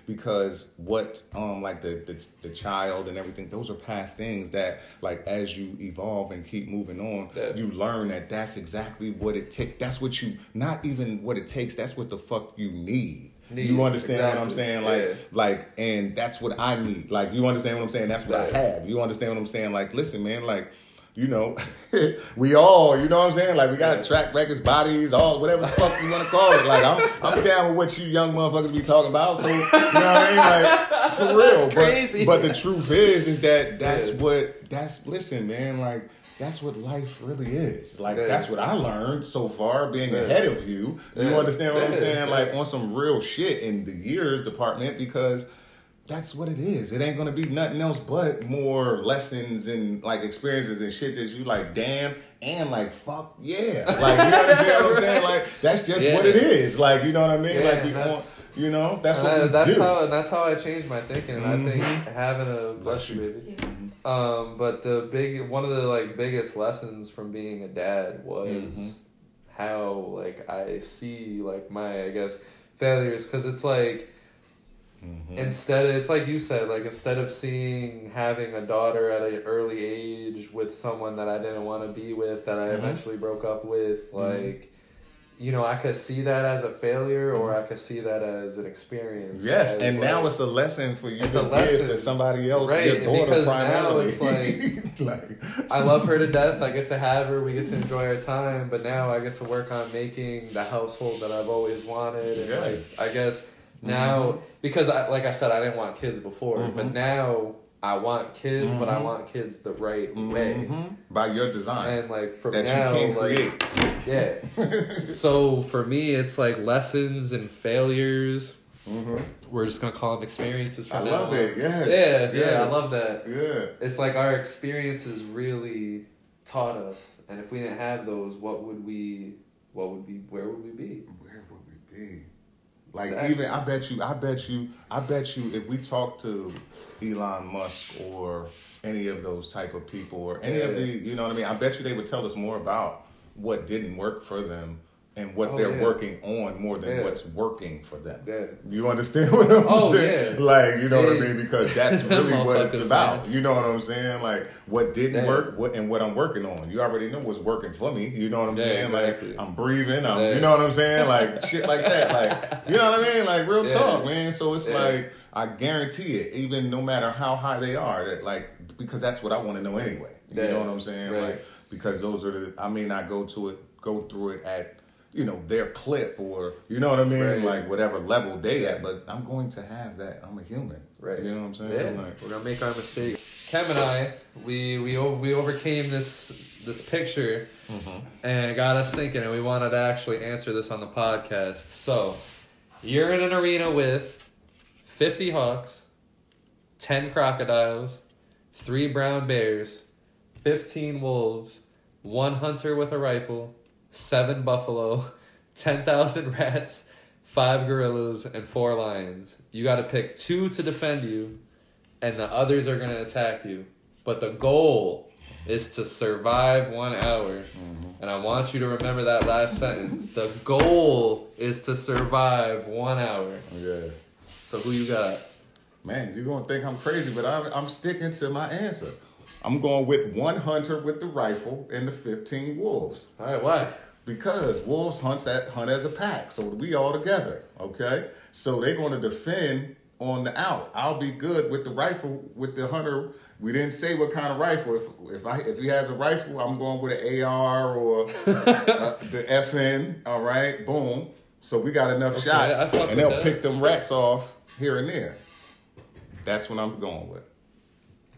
because what, like the child and everything, those are past things that, like, as you evolve and keep moving on, you learn that that's exactly what it takes. That's what not even what it takes, that's what the fuck you need. You understand what I'm saying? Like, and that's what I need. Like, you understand what I'm saying? That's what I have. You understand what I'm saying? Like, listen, man, like, we all, you know what I'm saying? Like, we got track records, bodies, all, whatever the fuck you want to call it. Like, I'm down with what you young motherfuckers be talking about. So, you know what I mean? Like, for real. That's crazy. But the truth is that listen, man, like, that's what life really is. Like, that's what I learned so far, being ahead of you. You understand what I'm saying? Like, on some real shit in the years department, because that's what it is. It ain't going to be nothing else but more lessons and, like, experiences and shit that you, like, damn, and, like, fuck, yeah. Like, you understand what I'm saying? Like, that's just what it is. Like, you know what I mean? Yeah, like, that's what we do. That's how I changed my thinking. And I think having a... Bless you, baby. But one of the, like, biggest lessons from being a dad was how, like, I see, like, my, I guess, failures. Because it's like... it's like you said, like, instead of having a daughter at an early age with someone that I didn't want to be with, that I eventually broke up with, like, I could see that as a failure, or I could see that as an experience. Yes, and like, now it's a lesson for you to give to somebody else, right? Your daughter, because primarily. Now it's like, I love her to death. I get to have her. We get to enjoy our time. But now I get to work on making the household that I've always wanted. And like, I guess now, because like I said, I didn't want kids before, but now I want kids, but I want kids the right way. By your design. And like from that now, you can like, create. So for me, it's like lessons and failures. We're just going to call them experiences from now on. I love it, yes. Yeah, I love that. Yeah. It's like our experiences really taught us. And if we didn't have those, where would we be? Where would we be? Like, exactly. Even, I bet you if we talk to Elon Musk or any of those type of people or any of the, you know what I mean? I bet you they would tell us more about what didn't work for them and what they're working on more than what's working for them. Yeah. You understand what I'm saying? Yeah. Like, you know what I mean? Because that's really what it's about. Man. You know what I'm saying? Like, what didn't work and what I'm working on. You already know what's working for me. You know what I'm saying? Exactly. Like, I'm breathing. You know what I'm saying? Like, shit like that. Like, you know what I mean? Like, real talk, man. So it's like, I guarantee it, even no matter how high they are, that, like, because that's what I want to know anyway. You know what I'm saying? Right. Like, because those are I may not go through it at, their clip or, you know what I mean? Like, whatever level they at, but I'm going to have that. I'm a human. Right. You know what I'm saying? Yeah. Like, we're going to make our mistakes. Kem and I, we overcame this picture and it got us thinking, and we wanted to actually answer this on the podcast. So, you're in an arena with 50 hawks, 10 crocodiles, 3 brown bears, 15 wolves, 1 hunter with a rifle, 7 buffalo, 10,000 rats, 5 gorillas, and 4 lions. You got to pick 2 to defend you, and the others are going to attack you. But the goal is to survive 1 hour. And I want you to remember that last sentence. The goal is to survive 1 hour. Yeah. So who you got? Man, you're going to think I'm crazy, but I'm sticking to my answer. I'm going with 1 hunter with the rifle and the 15 wolves. All right, why? Because wolves hunt as a pack, so we all together, okay? So they're going to defend on the out. I'll be good with the rifle, with the hunter. We didn't say what kind of rifle. If he has a rifle, I'm going with an AR or the FN, all right? Boom. So we got enough shots, and they'll pick them rats off here and there. That's what I'm going with.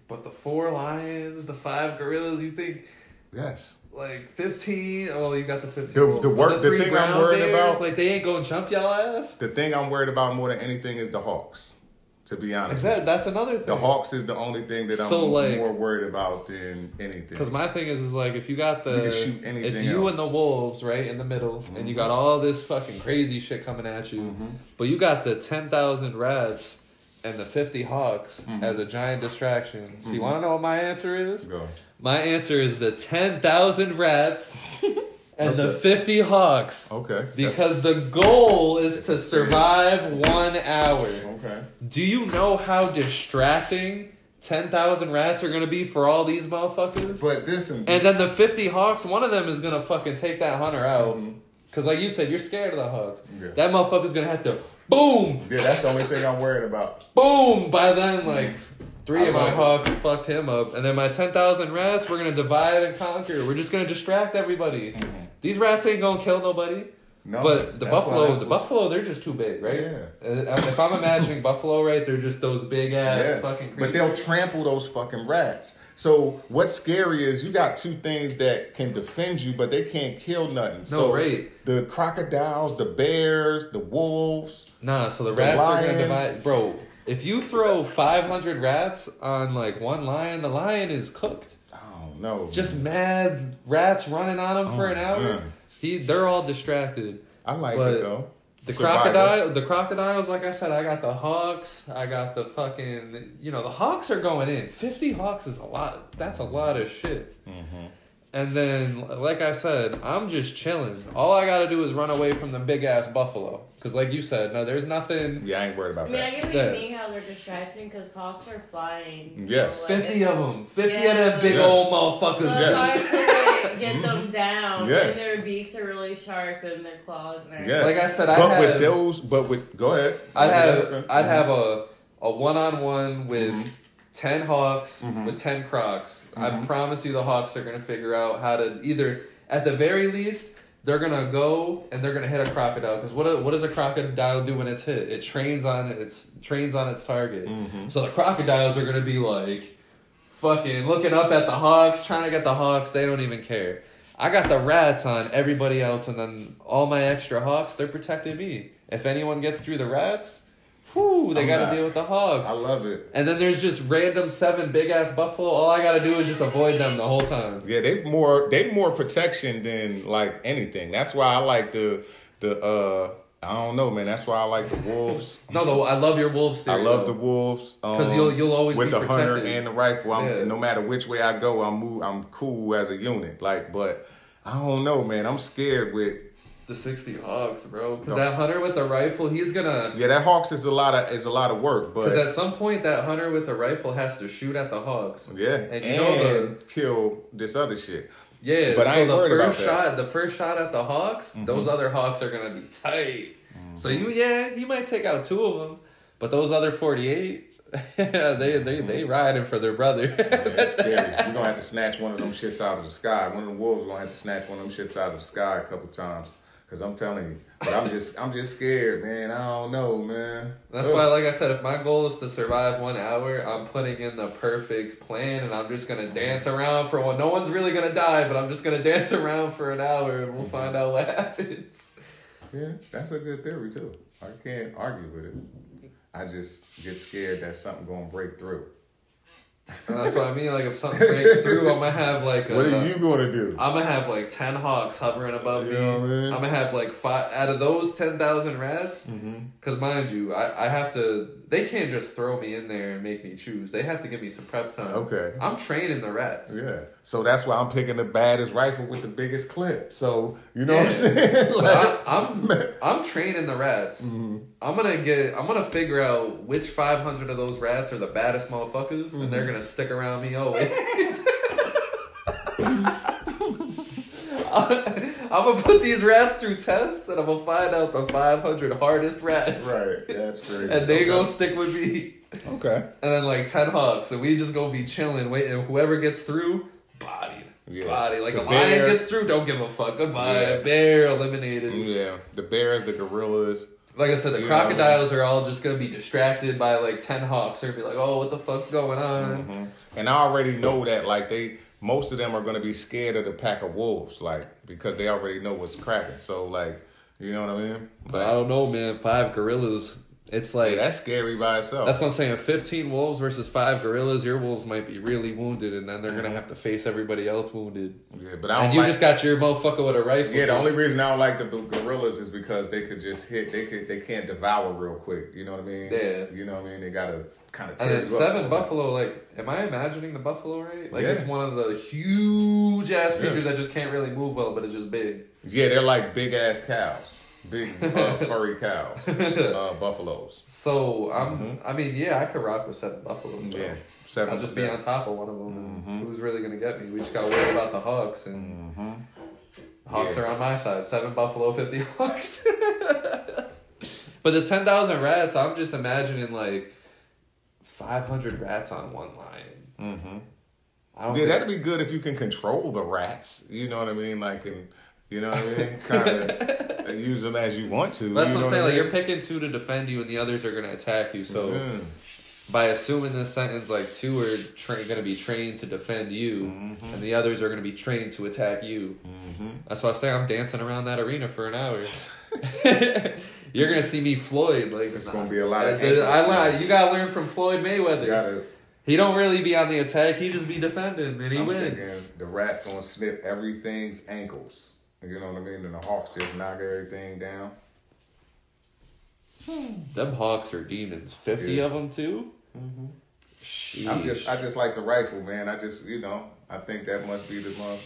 But the 4 lions, the 5 gorillas, you think... Yes. Like 15. Oh, you got the 15. The thing I'm worried about, like they ain't gonna jump y'all ass. The thing I'm worried about more than anything is the hawks. To be honest, exactly. That's another thing. The hawks is the only thing that I'm more worried about than anything. Because my thing is like if you got you can shoot anything it's you and the wolves right in the middle, and you got all this fucking crazy shit coming at you, but you got the 10,000 rats and the 50 hawks as a giant distraction. So you want to know what my answer is? Go. My answer is the 10,000 rats and the 50 hawks. Okay. Because the goal is to survive 1 hour. Okay. Do you know how distracting 10,000 rats are going to be for all these motherfuckers? But listen. And then the 50 hawks, one of them is going to fucking take that hunter out. Because like you said, you're scared of the hawks. Yeah. That motherfucker's going to have to... Boom! Yeah, that's the only thing I'm worried about. Boom! By then, like, 3 of my hawks fucked him up. And then my 10,000 rats, we're going to divide and conquer. We're just going to distract everybody. These rats ain't going to kill nobody. No, but the buffalo, they're just too big, right? Yeah. If I'm imagining buffalo, right, they're just those big-ass fucking creatures. But they'll trample those fucking rats. So what's scary is you got 2 things that can defend you, but they can't kill nothing. No, right. The crocodiles, the bears, the wolves. Nah, so the rats are going to divide. Bro, if you throw 500 rats on, like, 1 lion, the lion is cooked. Oh, no. Just mad rats running on him for an hour. Man. They're all distracted. I like it, though. The crocodiles, like I said, I got the hawks. I got the fucking, the hawks are going in. 50 hawks is a lot. That's a lot of shit. And then, like I said, I'm just chilling. All I got to do is run away from the big-ass buffalo. Because like you said, no, there's nothing... Yeah, I ain't worried about that. I get what you mean, how they're distracting, because hawks are flying. Yes. So, 50 of them. 50 of them big old motherfuckers. So it's hard to get them down. Yes. And their beaks are really sharp and their claws and everything. Yes. Like I said, go ahead. I'd have a one-on-one with 10 hawks with 10 crocs. I promise you the hawks are going to figure out how to either, at the very least, they're going to go and they're going to hit a crocodile. Because what does a crocodile do when it's hit? It trains on its target. So the crocodiles are going to be like fucking looking up at the hawks, trying to get the hawks. They don't even care. I got the rats on everybody else, and then all my extra hawks, they're protecting me. If anyone gets through the rats... they got to deal with the hogs. I love it. And then there's just random 7 big-ass buffalo. All I got to do is just avoid them the whole time. Yeah, they more protection than, like, anything. That's why I like the I don't know, man. That's why I like the wolves. I love your wolves theory. I love the wolves. Because you'll always with be the protected. Hunter and the rifle. No matter which way I go, I'm cool as a unit. Like, but I don't know, man. I'm scared with... the 60 hogs, bro. Because that hunter with the rifle, he's gonna... Yeah, that hawks is a lot of work, but... Because at some point, that hunter with the rifle has to shoot at the hogs. Yeah, and kill this other shit. Yeah, but I ain't worried about that. The first shot at the hogs, those other hogs are gonna be tight. So he might take out 2 of them, but those other 48... they riding for their brother. It's scary. We're gonna have to snatch one of them shits out of the sky. One of the wolves gonna have to snatch one of them shits out of the sky a couple times. Cause I'm telling you, but I'm just scared, man. I don't know, man. That's why, like I said, if my goal is to survive 1 hour, I'm putting in the perfect plan, and I'm just gonna dance around for one. No one's really gonna die, but I'm just gonna dance around for an hour, and we'll find out what happens. Yeah, that's a good theory too. I can't argue with it. I just get scared that something gonna break through. And that's what I mean. Like, if something breaks through, I'm gonna have like. What are you gonna do? I'm gonna have like 10 hawks hovering above me. What I mean? I'm gonna have like 5 out of those 10,000 rats. Because mind you, I have to. they can't just throw me in there and make me choose. They have to give me some prep time. Okay. I'm training the rats. Yeah. So that's why I'm picking the baddest rifle with the biggest clip. So you know what I'm saying? Like, I'm training the rats. Mm-hmm. I'm gonna figure out which 500 of those rats are the baddest motherfuckers, and they're gonna stick around me always. I'm gonna put these rats through tests, and I'm gonna find out the 500 hardest rats. Right, that's crazy. And they gonna stick with me. Okay. And then like 10 hawks, and we just gonna be chilling, waiting. Whoever gets through, bodied. Yeah. Body. Like the a lion gets through, don't give a fuck. Goodbye. Yeah. Bear eliminated. Yeah. The bears, the gorillas. Like I said, the crocodiles are all just gonna be distracted by like 10 hawks. They're gonna be like, oh, what the fuck's going on? Mm-hmm. And I already know that like most of them are going to be scared of the pack of wolves, like, because they already know what's cracking. So, like, you know what I mean? But I don't know, man. 5 gorillas. It's like... Yeah, that's scary by itself. That's what I'm saying. 15 wolves versus 5 gorillas. Your wolves might be really wounded, and then they're going to have to face everybody else wounded. Yeah, but I don't And you just got your motherfucker with a rifle. Yeah, the only reason I don't like the gorillas is because they could just hit... They can't devour real quick. You know what I mean? Yeah. You know what I mean? They got to... kind of and then 7 buffalo, like, am I imagining the buffalo right? Like, it's one of the huge ass creatures that just can't really move well, but it's just big. Yeah, they're like big ass cows, big furry cows, buffaloes. So I mean, yeah, I could rock with 7 buffaloes. So. Yeah, 7. I'll just be on top of one of them. And who's really gonna get me? We just gotta worry about the hawks, and hawks are on my side. 7 buffalo, 50 hawks. But the 10,000 rats, I'm just imagining like 500 rats on one line. Yeah, that'd be good if you can control the rats. You know what I mean? Like, you know what I mean? Kind of use them as you want to. That's what I'm saying. Like, you're picking 2 to defend you, and the others are going to attack you. So, by assuming this sentence, like 2 are going to be trained to defend you, and the others are going to be trained to attack you. That's why I say I'm dancing around that arena for an hour. You're gonna see me Floyd. Like, it's gonna be a lot of. You gotta learn from Floyd Mayweather. He don't really be on the attack. He just be defending, and he wins. The rat's gonna snip everything's ankles. You know what I mean? And the hawks just knock everything down. Them hawks are demons. 50 of them too. I just like the rifle, man. I think that must be the month.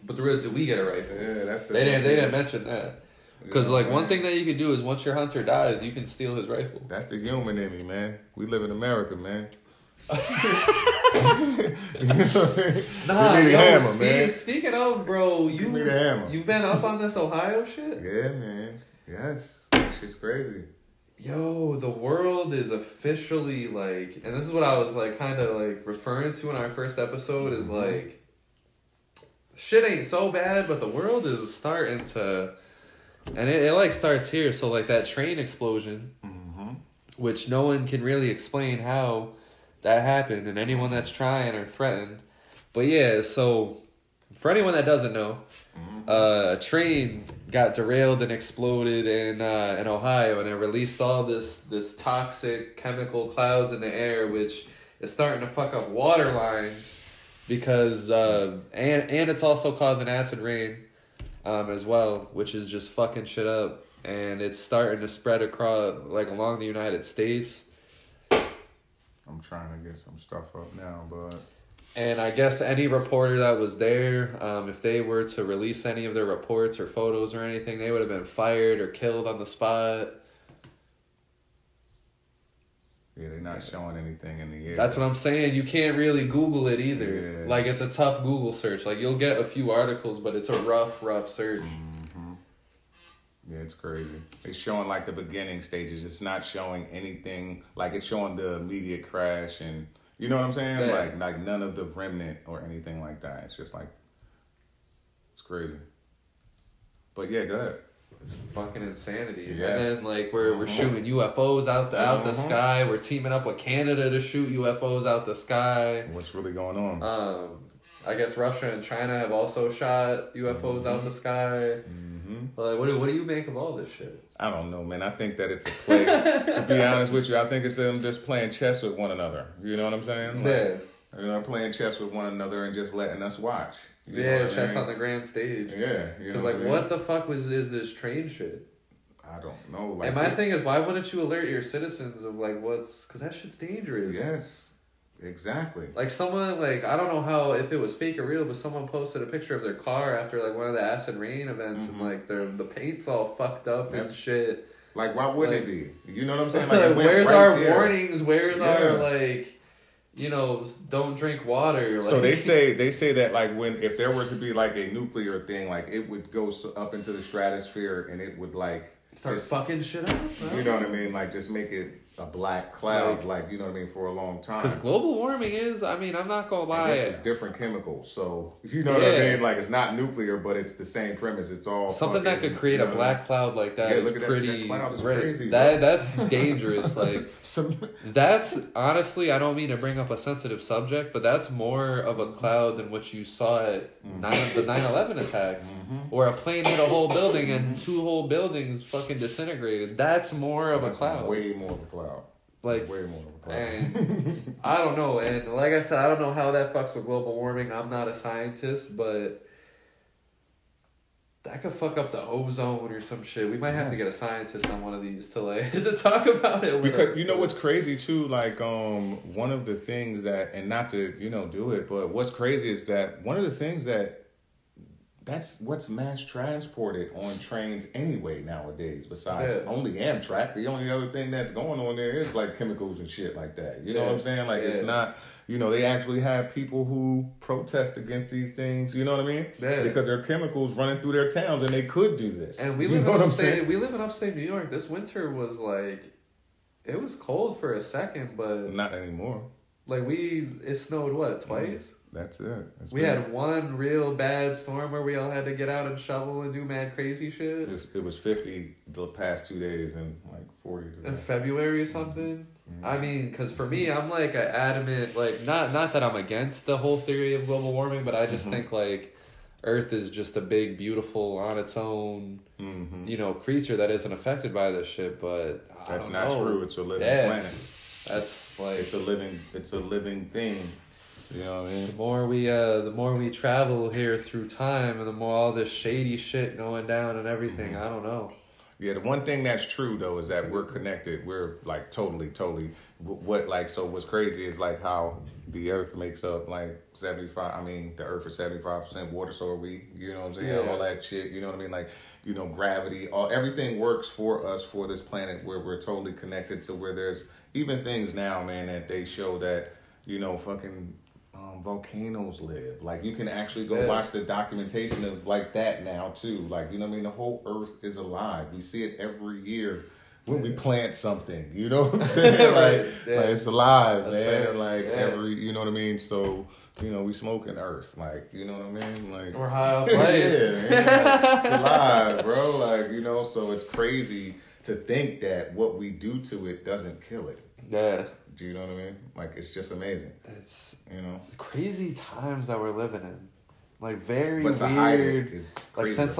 But do we get a rifle? Yeah, that's the. They didn't mention that. Because, like, one thing that you can do is once your hunter dies, you can steal his rifle. That's the human in me, man. We live in America, man. Speaking of, bro, give me the hammer. You've been up on this Ohio shit? Yeah, man. Yes. That shit's crazy. Yo, the world is officially, like, and this is what I was, like, kind of, like, referring to in our first episode is, like, shit ain't so bad, but the world is starting to... And it like starts here, so like that train explosion, which no one can really explain how that happened, and anyone that's trying or threatened. But yeah, so for anyone that doesn't know, a train got derailed and exploded in Ohio, and it released all this toxic chemical clouds in the air, which is starting to fuck up water lines because and it's also causing acid rain. As well, which is just fucking shit up, and it's starting to spread across, like, along the United States. I'm trying to get some stuff up now, but... And I guess any reporter that was there, if they were to release any of their reports or photos or anything, they would have been fired or killed on the spot. Yeah, they're not showing anything in the air. That's what I'm saying. You can't really Google it either. Yeah. Like, it's a tough Google search. Like, you'll get a few articles, but it's a rough search. Yeah, it's crazy. It's showing, like, the beginning stages. It's not showing anything. Like, it's showing the immediate crash and... You know what I'm saying? Yeah. Like none of the remnant or anything like that. It's just, like... It's crazy. But, yeah, go ahead. It's fucking insanity. Yeah. And then, like, we're shooting UFOs out the sky. We're teaming up with Canada to shoot UFOs out the sky. What's really going on? I guess Russia and China have also shot UFOs out the sky. Like, what do you make of all this shit? I don't know, man. I think that it's a play. To be honest with you, I think it's them just playing chess with one another. You know what I'm saying? Like, you know, playing chess with one another and just letting us watch. You know chess on the grand stage. Yeah. Because, like, what the fuck is this train shit? I don't know. Like, and my thing is, why wouldn't you alert your citizens of like what's? Because that shit's dangerous. Yes, exactly. Like someone, like I don't know how if it was fake or real, but someone posted a picture of their car after like one of the acid rain events, and like the paint's all fucked up and shit. Like, why wouldn't it be? You know what I'm saying? Like where's our warnings? Where's our like? You know, don't drink water. Like. So they say that like if there were to be like a nuclear thing, like it would go up into the stratosphere and it would like start fucking shit up. Bro. You know what I mean? Like just make it a black cloud, like you know what I mean, for a long time. Because global warming is, I mean, I'm not gonna lie, it's different chemicals. So you know what I mean? Like it's not nuclear, but it's the same premise. It's all something that could create a black cloud like that is pretty. That cloud is crazy. That's dangerous. Like that's honestly, I don't mean to bring up a sensitive subject, but that's more of a cloud than what you saw at the 9/11 attacks, where a plane hit a whole building and 2 whole buildings fucking disintegrated. That's more of a cloud. Way more of a cloud. Like, way more of a cloud. And I don't know. And like I said, I don't know how that fucks with global warming. I'm not a scientist, but that could fuck up the ozone or some shit. We might have to get a scientist on one of these to talk about it. Because you know what's crazy too, like one of the things that, and not to do it, but what's crazy is that one of the things that's what's mass transported on trains anyway nowadays. Besides only Amtrak, the only other thing that's going on there is like chemicals and shit like that. You know what I'm saying? Like it's not. They actually have people who protest against these things. You know what I mean? Yeah. Because there are chemicals running through their towns, and they could do this. And we live in upstate. We live in upstate New York. This winter was like, it was cold for a second, but not anymore. Like it snowed what, twice? That's it. We had one real bad storm where we all had to get out and shovel and do mad crazy shit. It was 50 the past 2 days and like 40 today. In February or something. I mean, because for me, I'm like an adamant, like not that I'm against the whole theory of global warming, but I just think like Earth is just a big, beautiful, on its own, creature that isn't affected by this shit. But that's not true. It's a living planet. That's like it's a living thing. You know what I mean? The more we travel here through time, and the more all this shady shit going down and everything. I don't know. Yeah, the one thing that's true though is that we're connected. We're like totally. So what's crazy is like how the Earth makes up like 75. I mean, the Earth is 75% water, so are we. You know what I'm saying? Yeah. All that shit. You know what I mean? Like gravity. Everything works for us for this planet where we're totally connected to where there's even things now, man, that they show that fucking. Volcanoes live. Like you can actually go watch the documentation of like that now too. Like you know what I mean? The whole Earth is alive. We see it every year when we plant something. You know what I'm saying? like it's alive, that's man. Fair. Like every you know what I mean? So we smoking Earth. Like you know what I mean? Like we're high off life. It's alive, bro. Like so it's crazy to think that what we do to it doesn't kill it. Yeah. Do you know what I mean? Like, it's just amazing. It's, crazy times that we're living in. Like, very but to weird. Hide it is crazy. Like, since,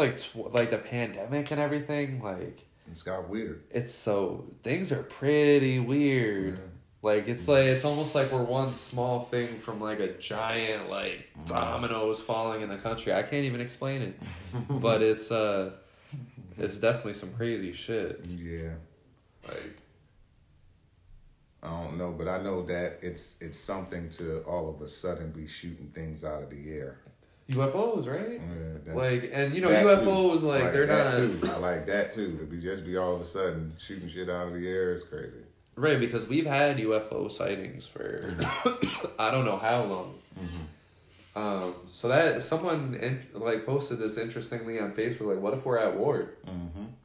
like the pandemic and everything, like... It's got weird. Things are pretty weird. Yeah. Like, it's almost like we're one small thing from, like, a giant, like, dominoes falling in the country. I can't even explain it. But it's definitely some crazy shit. Yeah. Like... I don't know, but I know that it's something to all of a sudden be shooting things out of the air. UFOs, right? Yeah, UFOs, too. like they're not. Too. I like that too. To be all of a sudden shooting shit out of the air is crazy. Right, because we've had UFO sightings for I don't know how long. So that someone posted this interestingly on Facebook. Like, what if we're at war?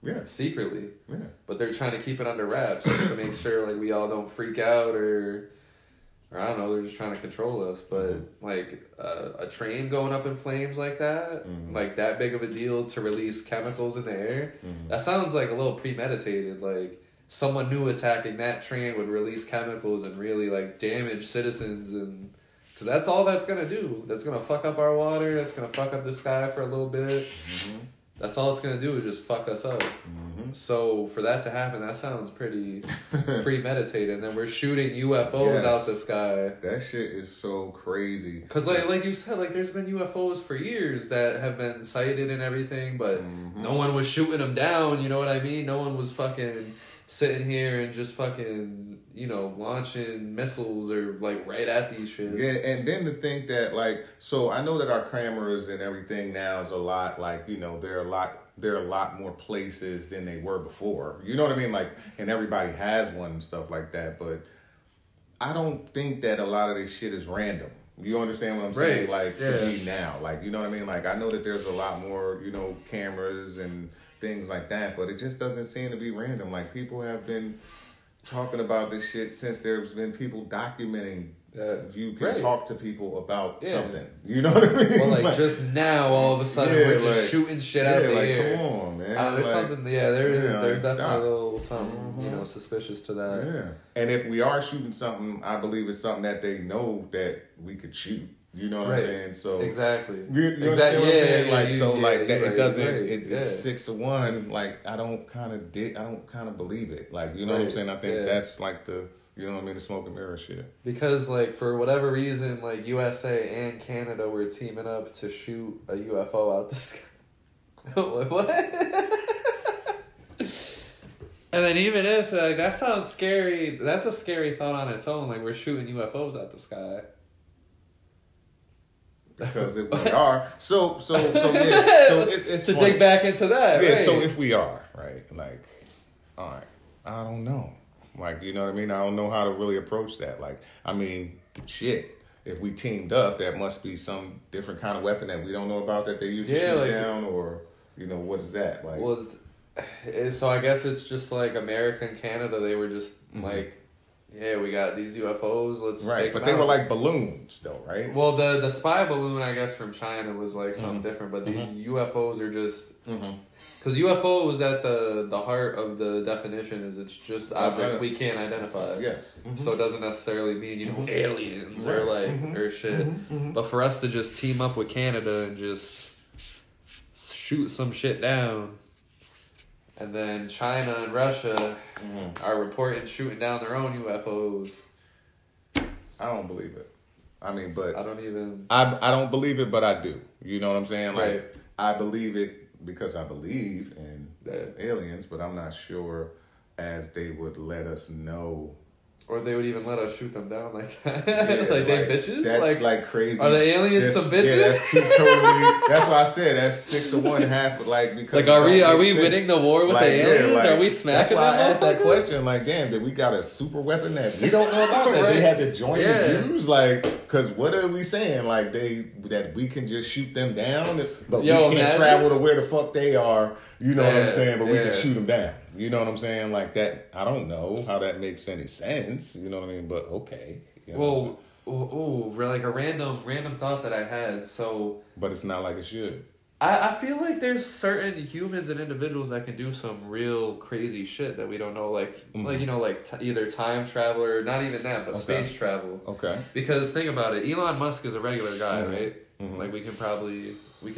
Yeah, secretly. Yeah, but they're trying to keep it under wraps to make sure like we all don't freak out or I don't know. They're just trying to control us. But like a train going up in flames like that, like that big of a deal to release chemicals in the air. That sounds like a little premeditated. Like someone new attacking that train would release chemicals and really like damage citizens and. Because that's all that's going to do. That's going to fuck up our water. That's going to fuck up the sky for a little bit. That's all it's gonna do is just fuck us up. Mm-hmm. So for that to happen, that sounds pretty premeditated. And then we're shooting UFOs out the sky. That shit is so crazy. Because like you said, like there's been UFOs for years that have been sighted and everything, but no one was shooting them down. You know what I mean? No one was fucking sitting here and just fucking, launching missiles or like right at these shits. Yeah, and then to think that like, so I know that our cameras and everything now is a lot like, there are a lot more places than they were before. You know what I mean? Like, and everybody has one and stuff like that. But I don't think that a lot of this shit is random. You understand what I'm saying? Like, to me now. Like, you know what I mean? Like, I know that there's a lot more, cameras and things like that, but it just doesn't seem to be random. Like, people have been talking about this shit since there's been people documenting you can talk to people about something. You know what I mean? Well, like just now, all of a sudden, we're just shooting shit out the air. Come on, man. There's something. Yeah, there's definitely a little something, suspicious to that. Yeah. And if we are shooting something, I believe it's something that they know that we could shoot. You know what I'm saying? So exactly. You know what I'm saying? Like that. It doesn't. It's 6 to 1. Like I don't kind of believe it. Like you know what I'm saying? I think that's like the. You know what I mean? The smoke and mirror shit. Because, like, for whatever reason, like, USA and Canada were teaming up to shoot a UFO out the sky. What? And then even if, that sounds scary, that's a scary thought on its own. Like, we're shooting UFOs out the sky. Because if we are. So yeah. So it's to dig back into that, yeah, right? So if we are, right? Like, all right. I don't know. Like, you know what I mean? I don't know how to really approach that. Like, I mean, shit. If we teamed up, that must be some different kind of weapon that we don't know about that they use to shoot down, or, what is that? Like, well, so I guess it's just like America and Canada, they were just like, yeah, we got these UFOs, let's take them out. But they were like balloons, though, right? Well, the spy balloon, I guess, from China was like something different, but these UFOs are just... Because UFOs at the heart of the definition is it's just objects we can't identify. Yes. So it doesn't necessarily mean, aliens or like, or shit. But for us to just team up with Canada and just shoot some shit down, and then China and Russia are reporting shooting down their own UFOs. I don't believe it. I mean, but... I don't even... I don't believe it, but I do. You know what I'm saying? Like, I believe it because I believe in aliens, but I'm not sure as they would let us know. Or they would even let us shoot them down like that. Like they bitches? That's like crazy. Are the aliens some bitches? Yeah, that's totally... That's why I said that's 6 to 1 half. Like, because... Like, are we winning the war with the aliens? Are we smacking them? That's why I asked that question. Like, damn, did we got a super weapon that we don't know about that they had to join and use? Like, because what are we saying? Like, that we can just shoot them down, but we can't travel to where the fuck they are. You know what I'm saying? But we can shoot them down. You know what I'm saying? Like that, I don't know how that makes any sense. You know what I mean? But okay. You know like a random thought that I had. So, but it's not like it should. I feel like there's certain humans and individuals that can do some real crazy shit that we don't know. Like either time travel or not even that, but space travel. Okay. Because think about it, Elon Musk is a regular guy, right? Like we can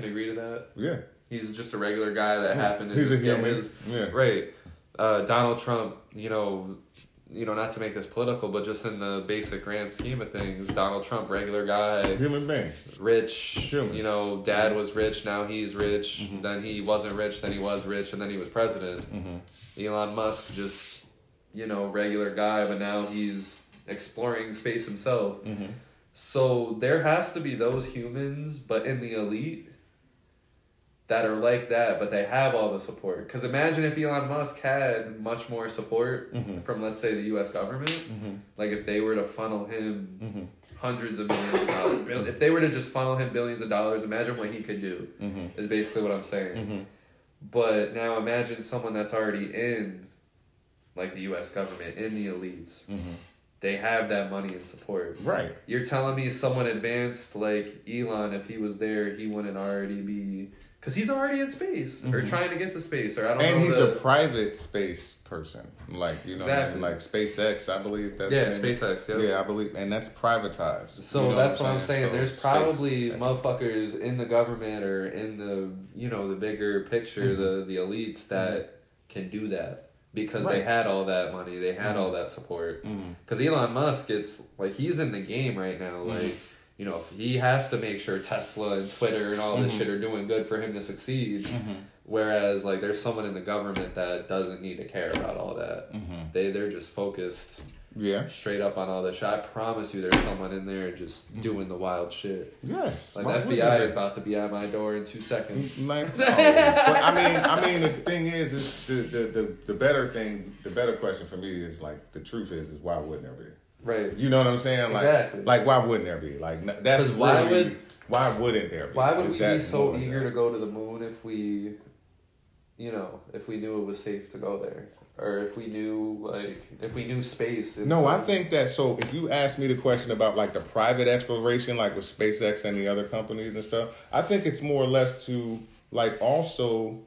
agree to that. Yeah. He's just a regular guy that happened to He's just a human. Right. Donald Trump, not to make this political, but just in the basic grand scheme of things, Donald Trump, regular guy. Human being. Rich. Human. Dad was rich, now he's rich. Then he wasn't rich, then he was rich, and then he was president. Elon Musk, just, regular guy, but now he's exploring space himself. So there has to be those humans, but in the elite, that are like that, but they have all the support. Because imagine if Elon Musk had much more support from, let's say, the U.S. government. Like, if they were to funnel him hundreds of millions of dollars. If they were to just funnel him billions of dollars, imagine what he could do, is basically what I'm saying. But now imagine someone that's already in, like, the U.S. government, in the elites. They have that money and support. Right. You're telling me someone advanced like Elon, if he was there, he wouldn't already be Because he's already in space or trying to get to space, or I don't know. And he's a private space person, like exactly. like SpaceX. I believe that's SpaceX. Yeah, I believe, and that's privatized. So that's what I'm saying. So there's probably motherfuckers in the government or in the the bigger picture, the elites that can do that because they had all that money, they had all that support. Because Elon Musk, it's like he's in the game right now, like. If he has to make sure Tesla and Twitter and all this shit are doing good for him to succeed, whereas like there's someone in the government that doesn't need to care about all that. They're just focused straight up on all this shit. I promise you there's someone in there just doing the wild shit. Yes. Like the FBI is about to be at my door in 2 seconds. But I mean the thing is the better question for me is like the truth is why wouldn't there be? Right. You know what I'm saying? Like, exactly. Like, why wouldn't there be? Like, that's why wouldn't there be? Why would we be so eager to go to the moon if we, if we knew it was safe to go there? Or if we knew space. No, I think that, so if you ask me the question about like the private exploration, like with SpaceX and the other companies and stuff, I think it's more or less to like also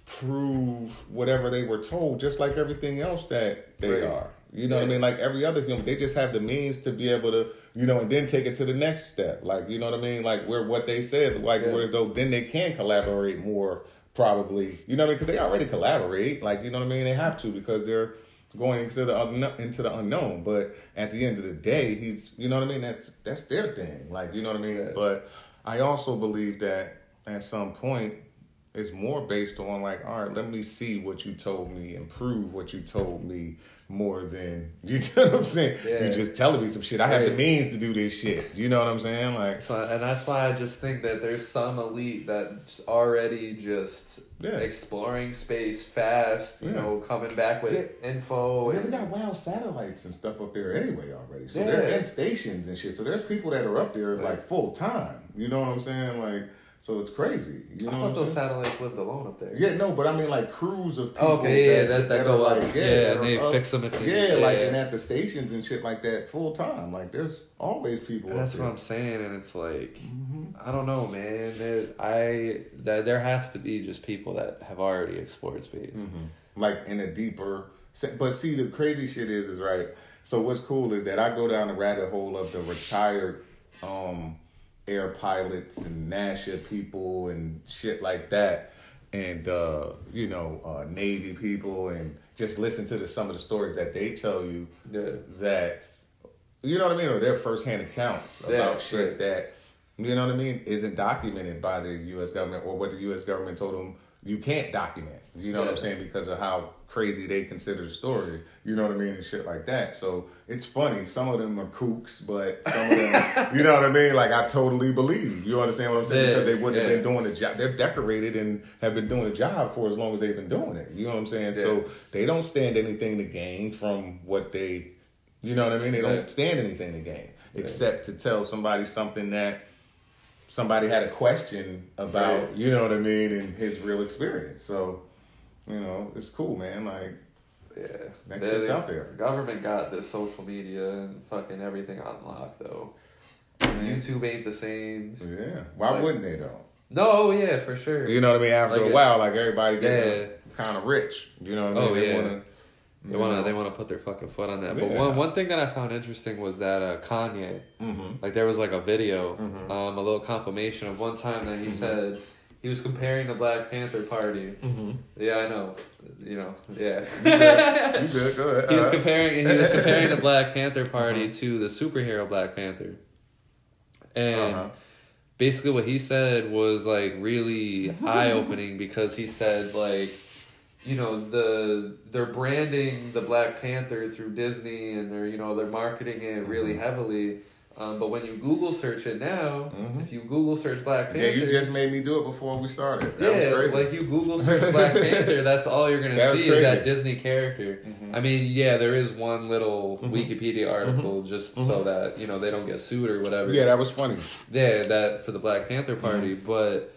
prove whatever they were told, just like everything else that they are. You know what I mean? Like every other human, they just have the means to be able to, and then take it to the next step. Like, you know what I mean? Like where what they said, like whereas though then they can collaborate more probably, you know what I mean? Because they already collaborate, like, you know what I mean? They have to because they're going into the unknown. But at the end of the day, he's, you know what I mean? That's their thing. Like, you know what I mean? Yeah. But I also believe that at some point, it's more based on like, all right, let me see what you told me and prove what you told me more than, you know what I'm saying? Yeah. You're just telling me some shit. I have the means to do this shit. You know what I'm saying? Like, so, and that's why I just think that there's some elite that's already just exploring space fast, you know, coming back with info. We got wild satellites and stuff up there anyway already. So they're in stations and shit. So there's people that are up there like full time. You know what I'm saying? Like, so it's crazy. You know I thought those satellites lived alone up there. Yeah, no, but I mean like crews of people. That go up. Like, and they fix them if they need. Like and at the stations and shit like that full time. Like there's always people. That's what I'm saying, and it's like I don't know, man. There has to be just people that have already explored space, like in a deeper. But see, the crazy shit is right. So what's cool is that I go down the rabbit hole of the retired. Air pilots and NASA people and shit like that, and Navy people, and just listen to some of the stories that they tell you that, you know what I mean, or their firsthand accounts about shit that, you know what I mean, isn't documented by the U.S. government or what the U.S. government told them you can't document. You know what I'm saying, because of how crazy they consider the story. You know what I mean, and shit like that. So it's funny. Some of them are kooks, but some of them, you know what I mean? Like, I totally believe. You understand what I'm saying? Because they wouldn't have been doing the job. They're decorated and have been doing the job for as long as they've been doing it. You know what I'm saying? Yeah. So they don't stand anything to gain from what they, you know what I mean? They don't stand anything to gain except to tell somebody something that somebody had a question about, you know what I mean, and his real experience. So, you know, it's cool, man. Like, that shit's out there. Government got the social media and fucking everything on lock, though. YouTube ain't the same. Yeah. Why wouldn't they, though? No, yeah, for sure. You know what I mean? After a while, like, everybody getting kind of rich. You know what I mean? They want to put their fucking foot on that. But one thing that I found interesting was that Kanye, like there was like a video, a little compilation of one time that he said he was comparing the Black Panther Party. Yeah, I know. You know, yeah. You good? Go ahead. He was comparing the Black Panther Party to the superhero Black Panther, and basically what he said was like really eye opening because he said like, you know, they're branding the Black Panther through Disney and they're marketing it really heavily. But when you Google search it now, if you Google search Black Panther... Yeah, you just made me do it before we started. That was crazy. Like you Google search Black Panther, that's all you're going to see is that Disney character. I mean, there is one little Wikipedia article just so that, they don't get sued or whatever. Yeah, that was funny. Yeah, that for the Black Panther Party. But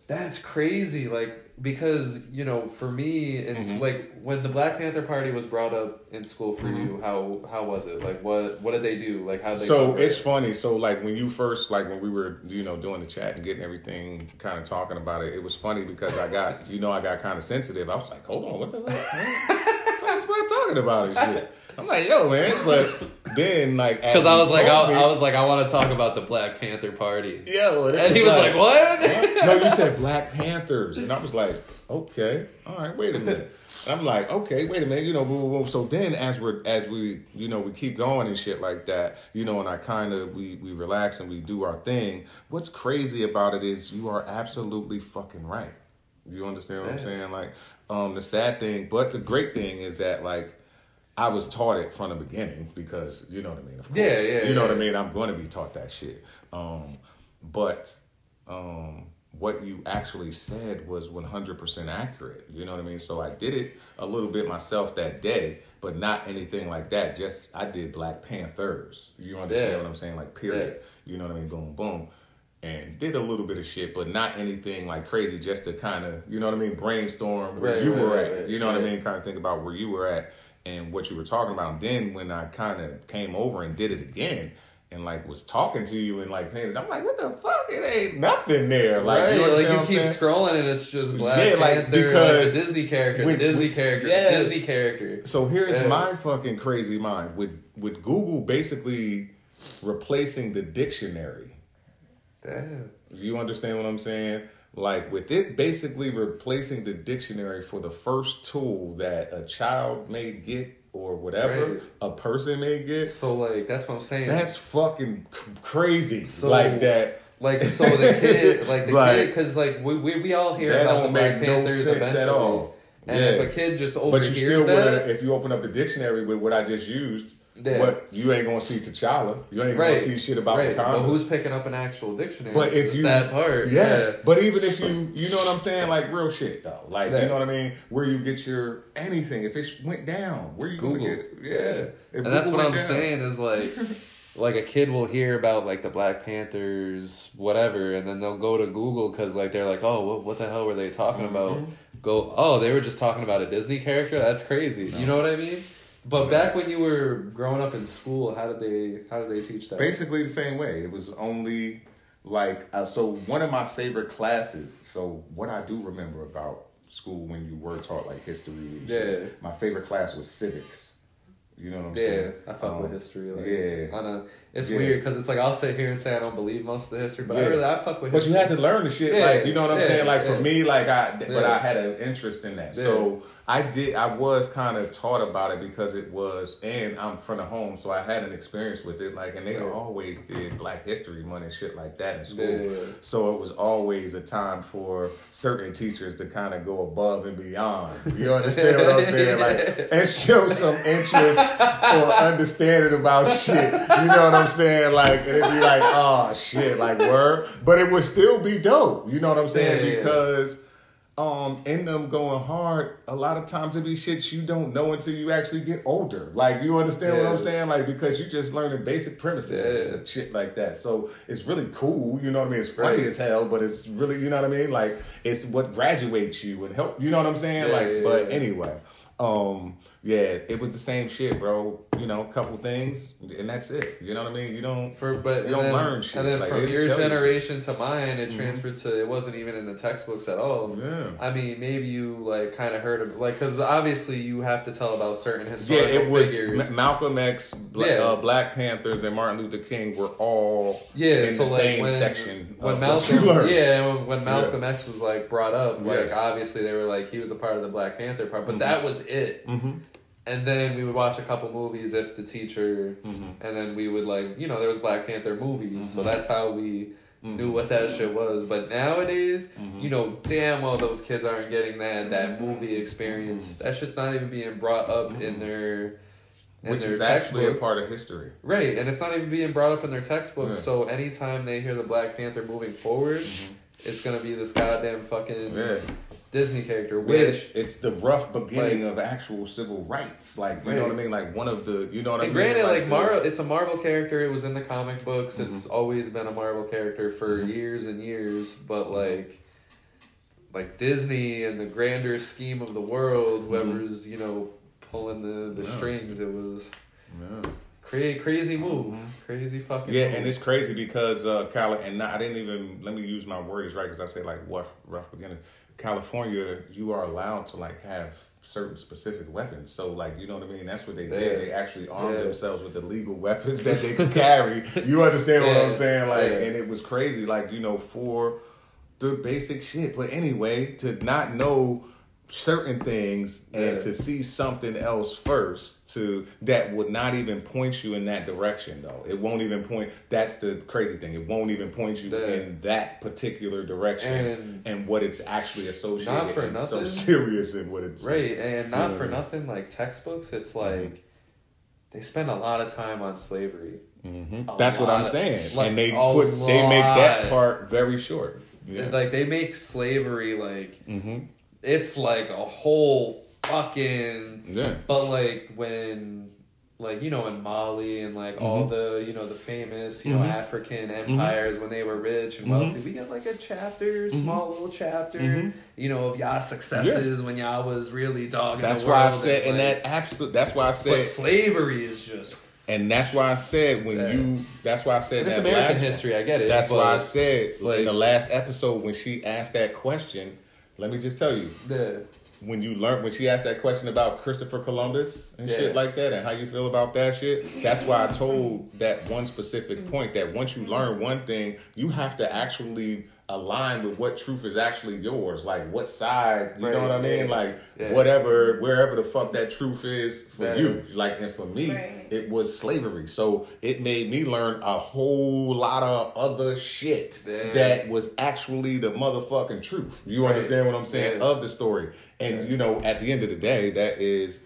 That's crazy. Like, because, you know, for me, it's like when the Black Panther Party was brought up in school for you, how was it? Like, what did they do? Like, how did they? So it's funny. So like when you first, like when we were, you know, doing the chat and getting everything, kind of talking about it, it was funny because I got, you know, I got kind of sensitive. I was like, hold on, what the fuck? What are talking about and shit? I'm like, yo, man, but then like because I was like, I want to talk about the Black Panther Party. Yo, and he was like, what? No, you said Black Panthers, and I was like, okay, all right, wait a minute. And I'm like, okay, wait a minute, you know, boom, boom, boom. So then, as we, you know, we keep going and shit like that, you know, and I kind of we relax and we do our thing. What's crazy about it is you are absolutely fucking right. You understand what I'm saying? Like, the sad thing, but the great thing is that like. I was taught it from the beginning because, you know what I mean? Of course, you know what I mean? I'm going to be taught that shit. But what you actually said was 100% accurate. You know what I mean? So I did it a little bit myself that day, but not anything like that. Just, I did Black Panthers. You understand what I'm saying? Like, period. You know what I mean? Boom, boom. And did a little bit of shit, but not anything like crazy, just to kind of, you know what I mean? Brainstorm where you were at. You know what I mean? Kind of think about where you were at. And what you were talking about. And then when I kind of came over and did it again and like was talking to you and like, I'm like, what the fuck? It ain't nothing there. Like, you keep scrolling and it's just Black Panther, because like a Disney character, Disney character. So here's my fucking crazy mind. With Google basically replacing the dictionary. Damn. You understand what I'm saying? Like, with it basically replacing the dictionary for the first tool that a child may get or whatever a person may get. So, like, that's what I'm saying. That's fucking crazy. So, like that. Like, so the kid, like, the kid, because, like, we all hear about the Black Panthers eventually. At all. And if a kid just overhears but you still if you open up the dictionary with what I just used, what you ain't gonna see T'Challa, you ain't gonna see shit about Wakanda. But who's picking up an actual dictionary? But if the sad part, but even if you know what I'm saying, like real shit though, like you know what I mean, where you get your anything, if it went down, where you Google. Gonna get and that's what I'm saying is like a kid will hear about like the Black Panthers, whatever, and then they'll go to Google because like they're like, oh, what the hell were they talking about? They were just talking about a Disney character. That's crazy. You know what I mean? But back when you were growing up in school, how did they teach that? Basically the same way. It was only like so one of my favorite classes. So what I do remember about school when you were taught like history and shit, my favorite class was civics. You know what I'm saying? Yeah, I fuck with history. Like, I know. It's weird because it's like I'll sit here and say I don't believe most of the history, but I fuck with history. But you had to learn the shit, like, you know what I'm saying? Like, for me, like, but I had an interest in that. So, I was kind of taught about it because it was, and I'm from the home, so I had an experience with it, like, and they always did Black History Month and shit like that in school. So, it was always a time for certain teachers to kind of go above and beyond. You understand what I'm saying? Like, and show some interest or understanding about shit. You know what I'm saying? Like, and it'd be like, oh shit, like word. But it would still be dope. You know what I'm saying? Because in them going hard, a lot of times it be shit you don't know until you actually get older. Like, you understand what I'm saying? Like, because you just learning basic premises and shit like that. So it's really cool. You know what I mean? It's funny as hell, but it's really, you know what I mean? Like, it's what graduates you and help. You know what I'm saying? But anyway. It was the same shit, bro. You know, a couple things, and that's it. You know what I mean? You don't learn shit. And then like, from your generation to mine, it transferred to, it wasn't even in the textbooks at all. Yeah. I mean, maybe you, like, kind of heard of, like, because obviously you have to tell about certain historical figures. Malcolm X, Black Panthers, and Martin Luther King were all in the same section. When Malcolm X was, like, brought up, like, obviously they were, like, he was a part of the Black Panther part, but that was it. And then we would watch a couple movies if the teacher, and then we would, like, you know, there was Black Panther movies, so that's how we knew what that shit was. But nowadays, you know, damn well those kids aren't getting that movie experience. That shit's not even being brought up in their which is actually a part of history. Right, and it's not even being brought up in their textbooks, so anytime they hear the Black Panther moving forward, it's going to be this goddamn fucking... Disney character, which it's the rough beginning of actual civil rights, like you know what I mean, like one of the, you know what I mean. Granted, like Marvel, it's a Marvel character. It was in the comic books. It's always been a Marvel character for years and years. But like, like Disney and the grander scheme of the world, whoever's, you know, pulling the strings, it was crazy move. Crazy fucking move. And it's crazy because I didn't even, let me use my words right, because I said like rough beginning. California, you are allowed to like have certain specific weapons. So like, you know what I mean? That's what they did. They actually armed themselves with the legal weapons that they could carry. You understand what I'm saying? Like, and it was crazy, like, you know, for the basic shit. But anyway, to not know certain things and to see something else first that would not even point you in that direction, though. It won't even point. That's the crazy thing. It won't even point you in that particular direction and what it's actually associated. Not for nothing. So serious in what it's and not for nothing. Like textbooks, it's like they spend a lot of time on slavery. That's what I'm saying, like, and they make that part very short. Like they make slavery like. It's like a whole fucking but like when like, you know, in Mali and like all the, you know, the famous, you know, African empires when they were rich and wealthy, we got like a chapter, small little chapter, you know, of y'all successes when y'all was really dogging the world. That's why I said, and that absolute. That's why I said, but slavery is just. And that's why I said that's why I said, and it's American history. I get it. That's why I said in the last episode when she asked that question. Let me just tell you, when she asked that question about Christopher Columbus and shit like that, and how you feel about that shit, that's why I told that one specific point that once you learn one thing, you have to actually align with what truth is actually yours. Like what side, you know what I mean? Like whatever, wherever the fuck that truth is for you. Like, and for me, it was slavery. So it made me learn a whole lot of other shit that was actually the motherfucking truth. You understand what I'm saying? Of the story. And you know, at the end of the day, that is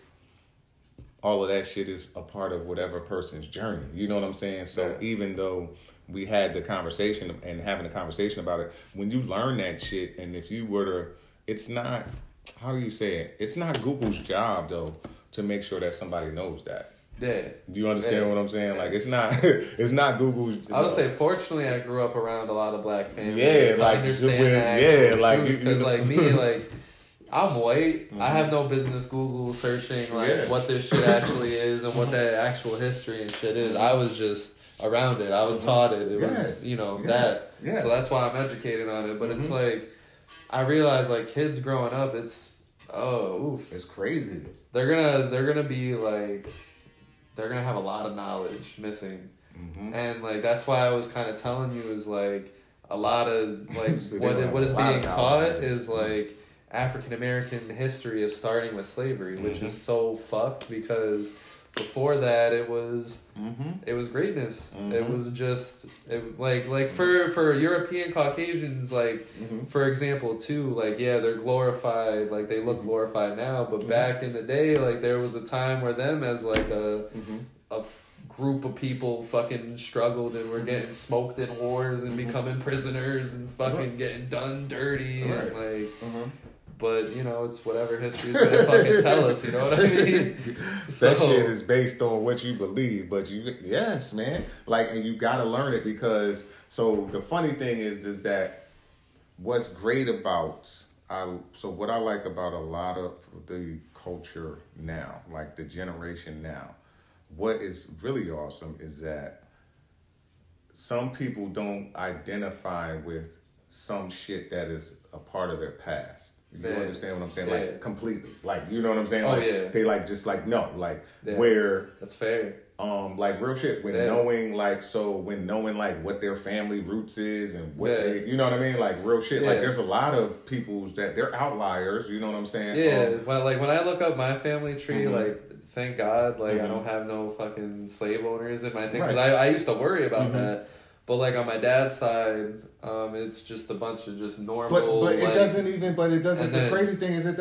all of that shit is a part of whatever person's journey. You know what I'm saying? So even though we had the conversation and having a conversation about it, when you learn that shit, and if you were to, it's not, how do you say it? It's not Google's job though to make sure that somebody knows that. Do you understand what I'm saying? Like it's not Google's. I would say, fortunately, I grew up around a lot of black families. I understand that. Because like me, like I'm white. I have no business Google searching like what this shit actually is and what that actual history and shit is. I was just around it. I was taught it. It was, you know, that. So that's why I'm educated on it. But it's like, I realize like kids growing up, it's crazy. They're gonna be like, they're gonna have a lot of knowledge missing, and like that's why I was kind of telling you is like a lot of like what is being taught is like African American history is starting with slavery, which is so fucked because before that it was greatness. It was just like for European Caucasians, like for example too, like they're glorified, like they look glorified now, but back in the day, like there was a time where them as like a group of people fucking struggled and were getting smoked in wars and becoming prisoners and fucking getting done dirty and like but, you know, it's whatever history's gonna fucking tell us, you know what I mean? That shit is based on what you believe, but yes, man. Like, and you gotta learn it because, so the funny thing is that what's great about, what I like about a lot of the culture now, like the generation now, what is really awesome is that some people don't identify with some shit that is a part of their past. You understand what I'm saying? Like completely. Like, you know what I'm saying? Like they like just like no. Like where that's fair. Like real shit. When knowing like what their family roots is and what they, you know what I mean? Like real shit. Like there's a lot of people's that they're outliers, you know what I'm saying? Yeah. Well, like when I look up my family tree, like thank God, like I don't have no fucking slave owners in my thing because I used to worry about that. But like on my dad's side, it's just a bunch of just normal. But it doesn't. The crazy thing is, it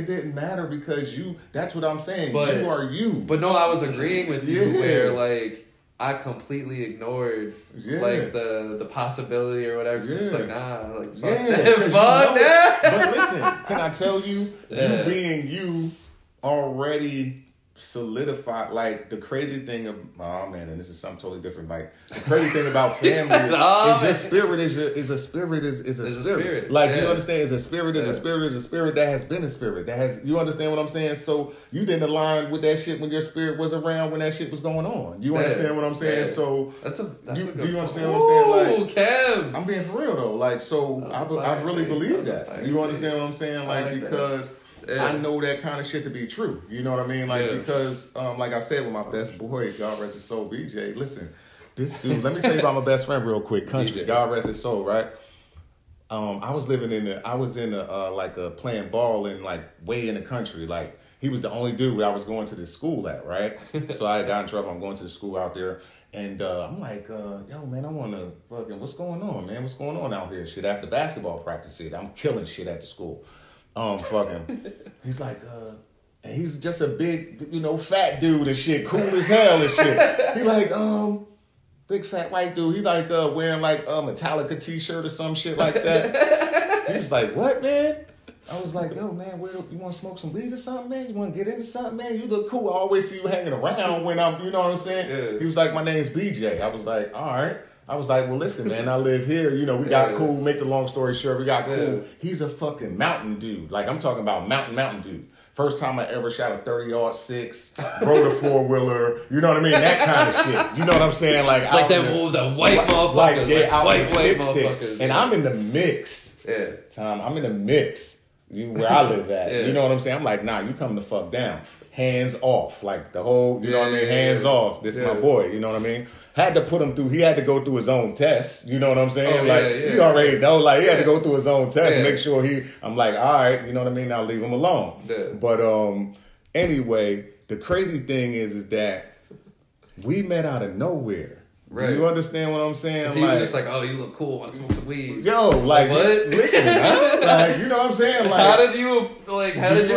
didn't matter because that's what I'm saying. You are you. But no, I was agreeing with you where like I completely ignored like the possibility or whatever. So it's like nah, like fuck that. But listen, can I tell you, you being you already solidified, like the crazy thing of and this is something totally different. Like the crazy thing about family is your spirit is a spirit. Like you understand, is a spirit that has been a spirit that has. You understand what I'm saying? So you didn't align with that shit when your spirit was around when that shit was going on. You understand what I'm saying? So do you understand what I'm saying? Like Kev. I'm being for real though. Like so, I really believe that. You understand what I'm saying? Like because. Yeah. I know that kind of shit to be true. You know what I mean? Like, because, like I said with my best boy, God rest his soul, BJ, listen, this dude, let me tell you about my best friend real quick, Country, God rest his soul, right? I was playing ball in, like, way in the country. Like, he was the only dude where I was going to the school at, right? So I got in trouble. I'm going to the school out there. And I'm like, yo, man, I want to fucking, what's going on, man? What's going on out here? Shit, after basketball practice, shit, I'm killing shit at the school. Fucking, he's like, and he's just a big, fat dude and shit, cool as hell and shit. He like, big fat white dude. He like wearing like a Metallica t-shirt or some shit like that. He was like, what, man? I was like, yo, man, you want to smoke some weed or something, man? You want to get into something, man? You look cool. I always see you hanging around when I'm, you know what I'm saying? Yeah. He was like, my name's BJ. I was like, all right. I was like, well, listen, man, I live here. We got cool. Make the long story short, we got cool. Yeah. He's a fucking mountain dude. Like, I'm talking about mountain dude. First time I ever shot a 30-yard 6, rode a 4-wheeler. You know what I mean? That kind of shit. You know what I'm saying? Like the white motherfuckers. Like, white motherfuckers. And I'm in the mix. Yeah. Tom, I'm in the mix. Where I live at. Yeah. You know what I'm saying? I'm like, nah, you come the fuck down. Hands off. Like, the whole, you know what I mean? Hands off. This is my boy. You know what I mean? Had to put him through. He had to go through his own tests. You know what I'm saying? You already know. Like he had to go through his own test. Make sure I'm like, all right. You know what I mean? I'll leave him alone. Yeah. But anyway, the crazy thing is that we met out of nowhere. Right. Do you understand what I'm saying? He was just like, oh, you look cool. Want to smoke some weed? Yo, like what? Listen, man. Like, you know what I'm saying? Like, how did you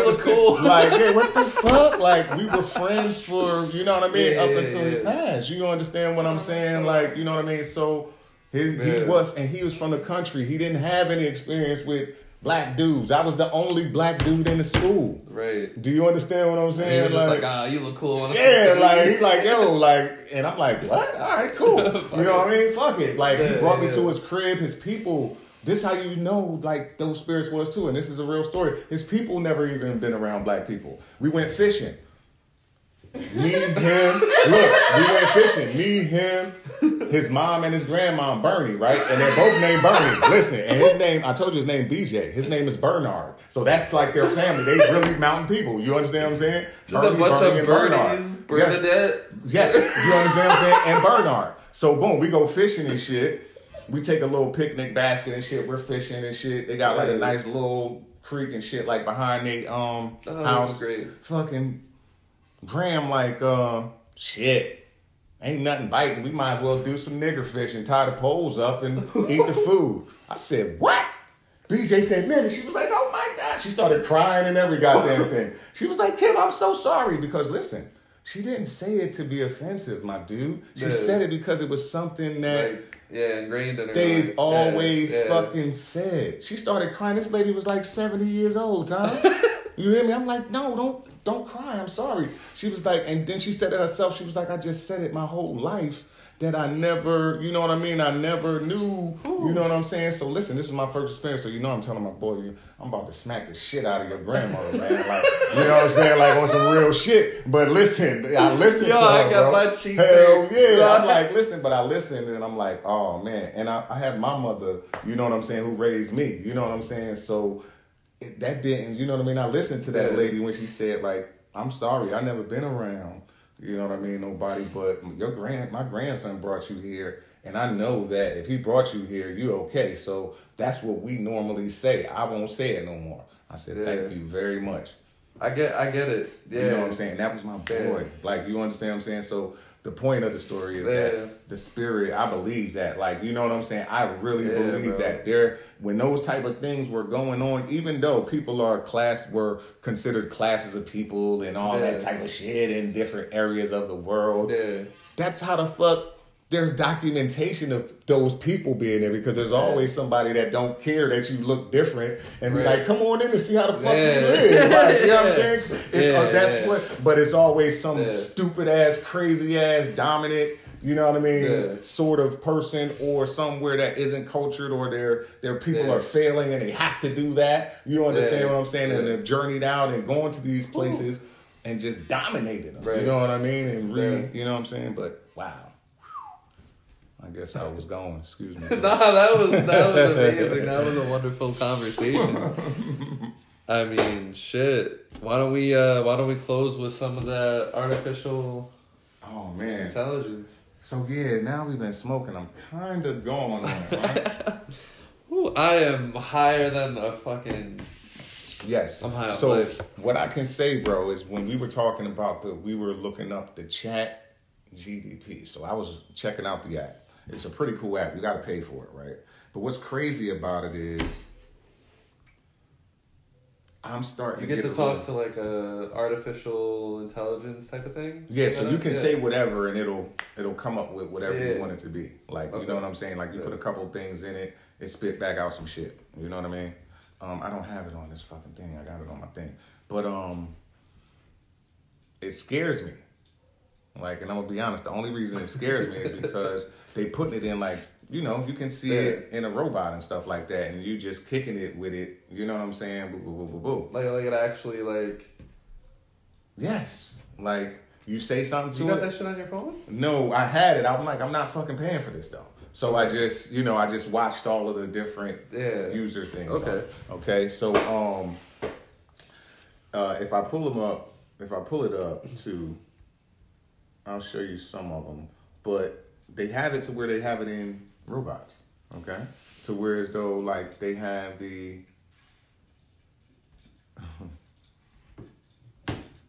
look cool? Like, yeah, what the fuck? Like, we were friends for, you know what I mean, up until he passed. You understand what I'm saying? Like, you know what I mean? So he was from the country. He didn't have any experience with black dudes. I was the only black dude in the school. Right. Do you understand what I'm saying? And he was just like, you look cool. Yeah, like, he's like, yo, like, and I'm like, what? All right, cool. You know what I mean? Fuck it. Like, he brought me to his crib, his people. This how you know, like, those spirits was too. And this is a real story. His people never even been around black people. We went fishing. Me, him, look, we went fishing. Me, him, his mom and his grandma, Bernie, right? And they're both named Bernie. Listen, and his name, I told you his name BJ. His name is Bernard. So that's like their family. They really mountain people. You understand what I'm saying? Just Bernie, a bunch of Bernies, Bernadette. Yes, you understand what I'm saying? And Bernard. So boom, we go fishing and shit. We take a little picnic basket and shit. We're fishing and shit. They got like a nice little creek and shit like behind their house. This is great. Fucking Graham like, shit, ain't nothing biting. We might as well do some nigger fishing, tie the poles up and eat the food. I said, what? BJ said, man, and she was like, oh my God. She started crying and every goddamn thing. She was like, Kim, I'm so sorry. Because listen, she didn't say it to be offensive, my dude. She said it because it was something that ingrained in her they've mind. always fucking said. She started crying. This lady was like 70 years old, Tom. You hear me? I'm like, no, don't cry. I'm sorry. She was like, and then she said to herself, she was like, I just said it my whole life that I never, you know what I mean? I never knew, you know what I'm saying? So listen, this is my first experience. So you know I'm telling my boy, I'm about to smack the shit out of your grandmother, man. Like, you know what I'm saying? Like on some real shit. But listen, I listened to her, I got bro. my cheeks. Hell yeah. I'm like, listen, but I listened and I'm like, oh man. And I had my mother, you know what I'm saying, who raised me. You know what I'm saying? So that didn't, you know what I mean? I listened to that lady when she said, like, I'm sorry, I never been around, you know what I mean, nobody, but my grandson brought you here, and I know that if he brought you here, you okay. So that's what we normally say. I won't say it no more. I said, thank you very much. I get it. Yeah. You know what I'm saying? That was my boy. Like, you understand what I'm saying? So the point of the story is that the spirit, I believe that. Like, you know what I'm saying? I really believe that when those type of things were going on, even though people were considered classes of people and all that type of shit in different areas of the world, that's how the fuck there's documentation of those people being there because there's always somebody that don't care that you look different and be like, come on in and see how the fuck you live. Like, you know what I'm saying? That's what, but it's always some stupid ass, crazy ass, dominant, you know what I mean, sort of person or somewhere that isn't cultured or their people are failing and they have to do that. You understand what I'm saying? And they've journeyed out and going to these places and just dominated them. You know what I mean? And you know what I'm saying? But wow. I guess I was going. Excuse me. No, that was amazing. That was a wonderful conversation. I mean, shit. Why don't we close with some of that artificial intelligence? So now we've been smoking. I'm kind of going on it, right? Ooh, I am higher than a fucking. Yes. I'm high on so life. What I can say, bro, is when we were talking about we were looking up the chat GDP. So I was checking out the app. It's a pretty cool app. You got to pay for it, right? But what's crazy about it is I'm starting to talk to like a artificial intelligence type of thing. Yeah, so you can say whatever and it'll come up with whatever you want it to be. Like, you know what I'm saying? Like you put a couple things in it, it spit back out some shit. You know what I mean? I don't have it on this fucking thing. I got it on my thing. But it scares me. Like, and I'm gonna be honest, the only reason it scares me is because they putting it in like, you know, you can see it in a robot and stuff like that, and you just kicking it with it. You know what I'm saying? Boo, boo, boo, boo, boo. Like it actually like. Yes, like you say something to it. You got that shit on your phone? No, I had it. I'm like, I'm not fucking paying for this though. So I just, I just watched all of the different user things. Okay. So if I pull it up to. I'll show you some of them, but they have it to where they have it in robots, okay? To where as though like they have the.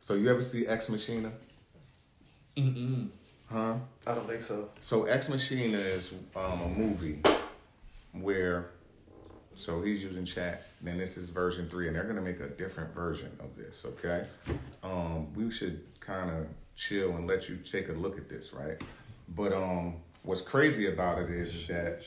So you ever see Ex Machina? Mm-mm. Huh? I don't think so. So Ex Machina is a movie where, so he's using chat, and this is version 3, and they're gonna make a different version of this, okay? We should kind of chill and let you take a look at this, right? But what's crazy about it is that.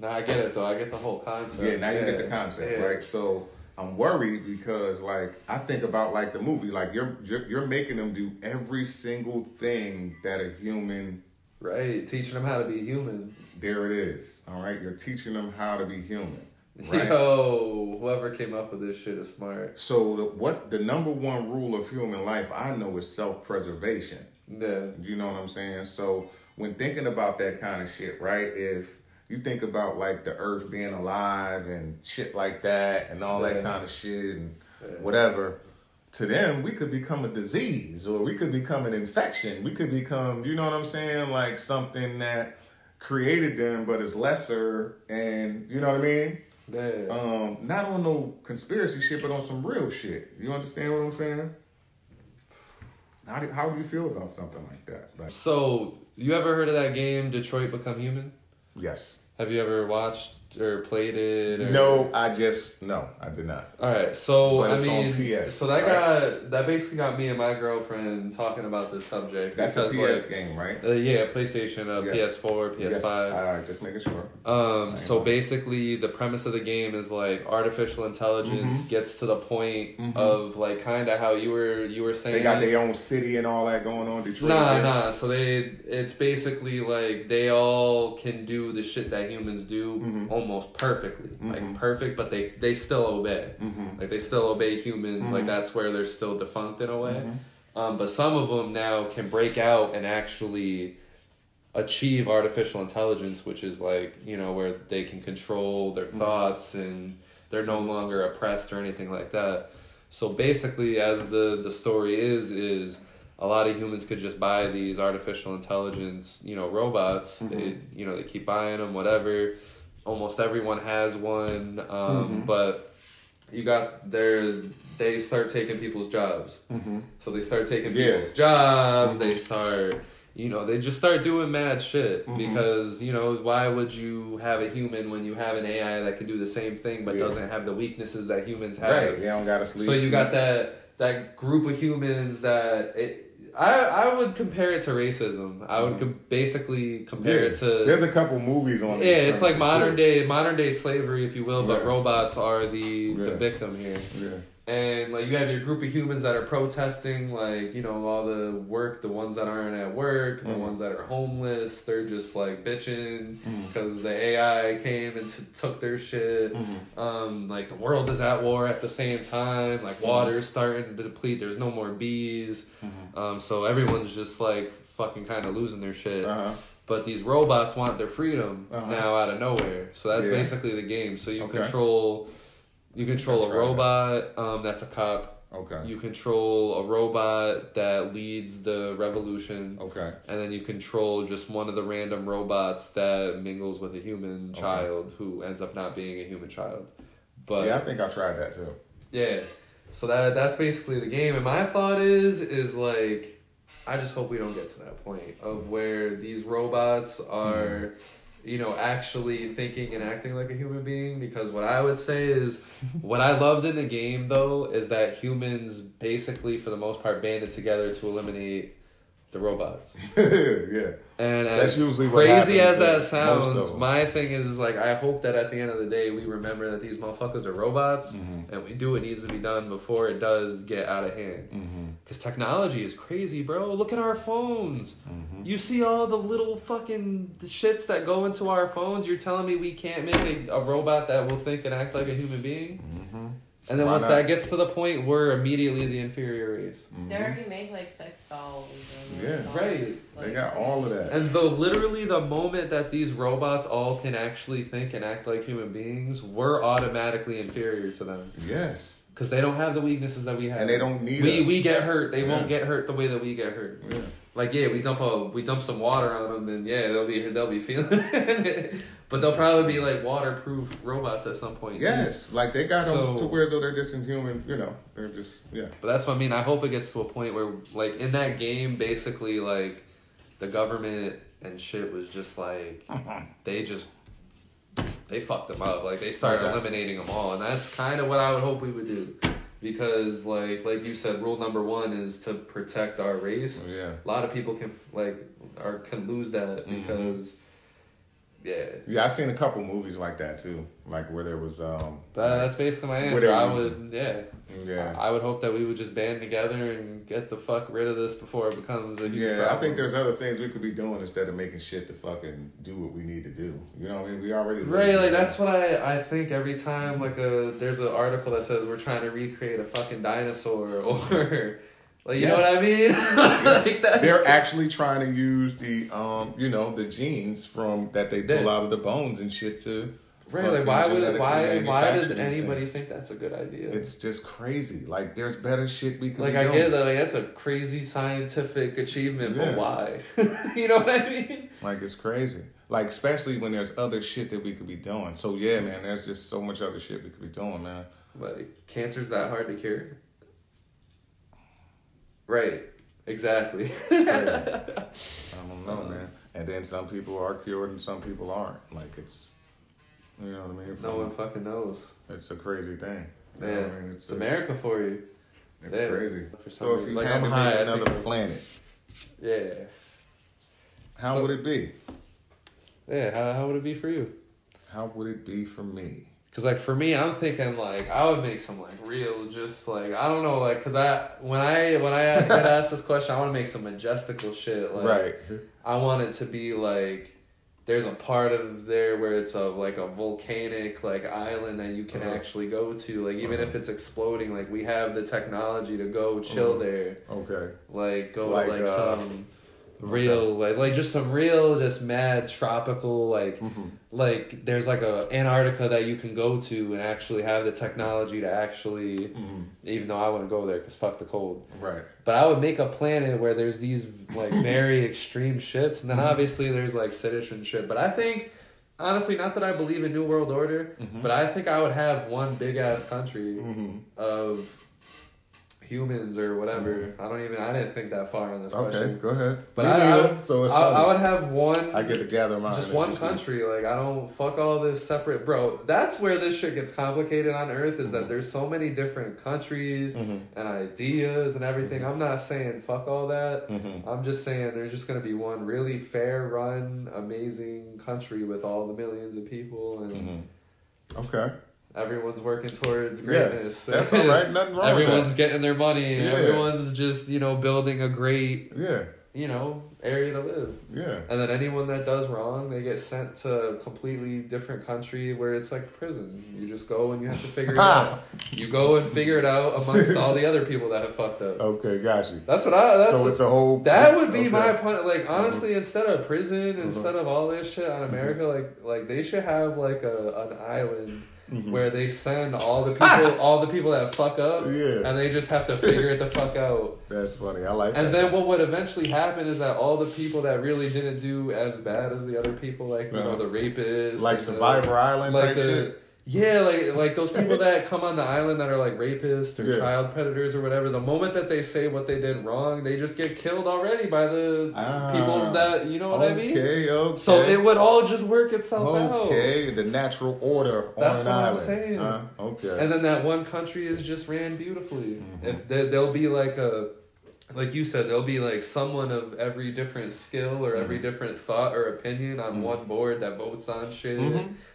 No, I get it though. I get the whole concept. Yeah, now you get the concept, right? So I'm worried because, like, I think about like the movie, like you're making them do every single thing that a human. Right, teaching them how to be human. There it is. All right, you're teaching them how to be human. Right? Yo, whoever came up with this shit is smart. So the number one rule of human life I know is self-preservation. Yeah. You know what I'm saying? So when thinking about that kind of shit, right? If you think about like the earth being alive and shit like that and all that kind of shit and whatever, to them we could become a disease or we could become an infection. We could become, you know what I'm saying? Like something that created them but is lesser and, you know what I mean? Yeah. Not on no conspiracy shit, but on some real shit. You understand what I'm saying? How do you feel about something like that? Like, so, you ever heard of that game, Detroit Become Human? Yes. Have you ever watched or played it? Or... No, I did not. All right, so but it's on PS, so that basically got me and my girlfriend talking about this subject. That's a PS game, right? Yeah, PlayStation, PS4, PS5. Yes. Just making sure. So basically, the premise of the game is like artificial intelligence gets to the point of like kind of how you were saying. They got their own city and all that going on. Detroit. Nah. So it's basically like they all can do the shit that humans do almost perfectly, like perfect, but they still obey. Like they still obey humans. Like that's where they're still defunct in a way. But some of them now can break out and actually achieve artificial intelligence, which is like, where they can control their thoughts and they're no longer oppressed or anything like that. So basically, as the story is a lot of humans could just buy these artificial intelligence, robots. They keep buying them, whatever. Almost everyone has one, but they start taking people's jobs. So they start taking people's jobs. They start, they just start doing mad shit because, why would you have a human when you have an AI that can do the same thing but doesn't have the weaknesses that humans have? Right, they don't gotta sleep. So you got that group of humans that I would compare it to racism. I would basically compare it to. There's a couple movies on. Yeah, it's like modern day slavery, if you will, but robots are the victim here. Yeah. And like you have your group of humans that are protesting, like, you know, all the work, the ones that aren't at work, the ones that are homeless, they're just like bitching because the AI came and took their shit. Like the world is at war at the same time. Like water's starting to deplete. There's no more bees. So everyone's just like fucking kind of losing their shit. But these robots want their freedom now out of nowhere. So that's basically the game. So you control a robot that's a cop. Okay. You control a robot that leads the revolution. Okay. And then you control just one of the random robots that mingles with a human child who ends up not being a human child. But yeah, I think I tried that too. Yeah. So that's basically the game. And my thought is like, I just hope we don't get to that point of where these robots are... you know, actually thinking and acting like a human being, because what I would say is, what I loved in the game, though, is that humans basically, for the most part, banded together to eliminate the robots. Yeah. And as crazy as that sounds, my thing is like, I hope that at the end of the day, we remember that these motherfuckers are robots, and we do what needs to be done before it does get out of hand. Because technology is crazy, bro. Look at our phones. You see all the little fucking shits that go into our phones. You're telling me we can't make a robot that will think and act like a human being? And then once that gets to the point, we're immediately the inferior race. They already make like sex dolls. And right. Like, they got all of that. And literally the moment that these robots all can actually think and act like human beings, we're automatically inferior to them. Yes. Because they don't have the weaknesses that we have. And they don't need us. We get hurt. They won't get hurt the way that we get hurt. Yeah. Like, yeah, we dump some water on them, and yeah, they'll be feeling it. But they'll probably be like waterproof robots at some point. Yes, like they got them to where they're just inhuman. You know, they're just But that's what I mean. I hope it gets to a point where, like, in that game, basically, like, the government and shit was just like they fucked them up. Like they started eliminating them all, and that's kind of what I would hope we would do. Because, like you said, rule number one is to protect our race. Yeah. A lot of people can lose that because, yeah. I've seen a couple movies like that too, like where there was. That's basically my answer. I would hope that we would just band together and get the fuck rid of this before it becomes a huge problem. I think there's other things we could be doing instead of making shit to fucking do what we need to do. You know what I mean? We already like that's what I think every time there's an article that says we're trying to recreate a fucking dinosaur or. Like, you know what I mean? Like they're actually trying to use the the genes from that they pull out of the bones and shit to like why does anybody think that's a good idea? It's just crazy. Like there's better shit we could like be I doing. get that that's a crazy scientific achievement, but why? You know what I mean? Like it's crazy. Like especially when there's other shit that we could be doing. So yeah, man, there's just so much other shit we could be doing, man. Like cancer's that hard to cure? Right. Exactly. I don't know, man. And then some people are cured and some people aren't. Like it's, you know what I mean? No one fucking knows. It's a crazy thing. Yeah. I mean? It's America for you. It's crazy. So if you had to make another planet. Yeah. How would it be? Yeah, how would it be for you? How would it be for me? Cause like for me, I'm thinking like I would make some like real, just like I don't know, like cause when I get asked this question, I want to make some majestical shit. Like, right. I want it to be like there's a part of there where it's a volcanic like island that you can actually go to. Like even if it's exploding, like we have the technology to go chill there. Okay. Like go like some. Real like just some real just mad tropical like there's like a Antarctica that you can go to and actually have the technology to actually even though I wouldn't go there because fuck the cold, right? But I would make a planet where there's these like very extreme shits, and then obviously there's like sedition shit. But I think honestly, not that I believe in New World Order, but I think I would have one big ass country of humans or whatever. I didn't think that far on this question. Okay, go ahead. But I would have one. I get to gather mine. Just one country. Like, I don't fuck all this separate. Bro, that's where this shit gets complicated on Earth, is that there's so many different countries and ideas and everything. I'm not saying fuck all that. I'm just saying there's just going to be one really fair run, amazing country with all the millions of people. And okay. Everyone's working towards greatness. Yes, that's all right. Nothing wrong with that. Everyone's getting their money. Yeah. Everyone's just, building a great, area to live. Yeah. And then anyone that does wrong, they get sent to a completely different country where it's like prison. You just go and you have to figure it out. You go and figure it out amongst all the other people that have fucked up. Okay, got you. It's a whole... That would be my point. Like, honestly, instead of prison, instead of all this shit on America, like they should have like an island where they send all the people that fuck up, and they just have to figure it the fuck out. That's funny. I like that. And then what would eventually happen is that all the people that really didn't do as bad as the other people, like the rapists, like Survivor Island type shit. Yeah, like those people that come on the island that are like rapists or child predators or whatever, the moment that they say what they did wrong, they just get killed already by the people that, you know what I mean? Okay. So it would all just work itself out. Okay, the natural order That's on an island. That's what I'm saying. Okay. And then that one country is just ran beautifully. If there'll be like you said, there'll be like someone of every different skill or every different thought or opinion on one board that votes on shit,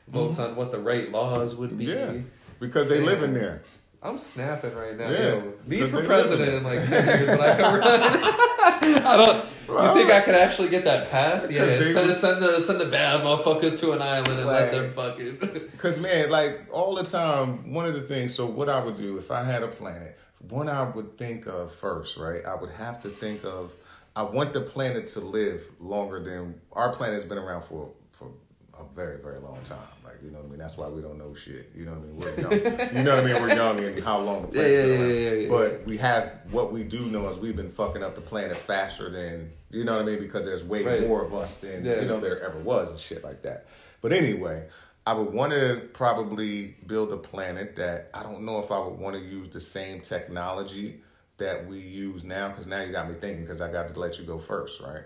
votes on what the right laws would be. Yeah, because they live in there. I'm snapping right now. Yeah, me for president in like 10 years when I can run. You think I could actually get that passed? Yeah, send the bad motherfuckers to an island and let them fucking... Because, man, like, all the time, one of the things, so what I would do if I had a planet... One I would think of first, right? I would have to think of, I want the planet to live longer than, our planet's been around for a very, very long time. Like, you know what I mean? That's why we don't know shit. You know what I mean? We're young. You know what I mean? We're young and how long the planet's been around. But we have, what we do know is we've been fucking up the planet faster than, you know what I mean? Because there's way more of us than, there ever was and shit like that. But anyway... I would want to probably build a planet that I don't know if I would want to use the same technology that we use now, because now you got me thinking, because I got to let you go first, right?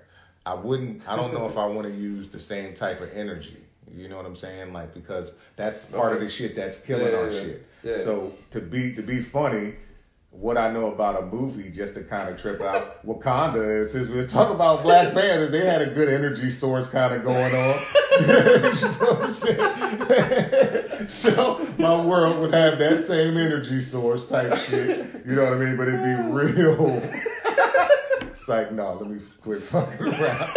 I don't know if I want to use the same type of energy. You know what I'm saying? Like, because that's part of the shit that's killing our shit. Yeah. So to be funny, what I know about a movie, just to kind of trip out, Wakanda, since we're talking about Black Panthers, they had a good energy source kind of going on. You know what I'm saying? So my world would have that same energy source type shit. You know what I mean? But it'd be real. It's like, no, let me quit fucking around.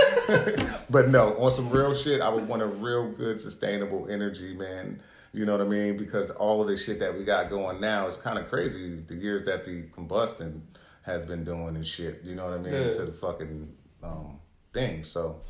But no, on some real shit, I would want a real good sustainable energy, man. You know what I mean? Because all of this shit that we got going now is kind of crazy. The years that the combustion has been doing and shit. You know what I mean? To the fucking thing. So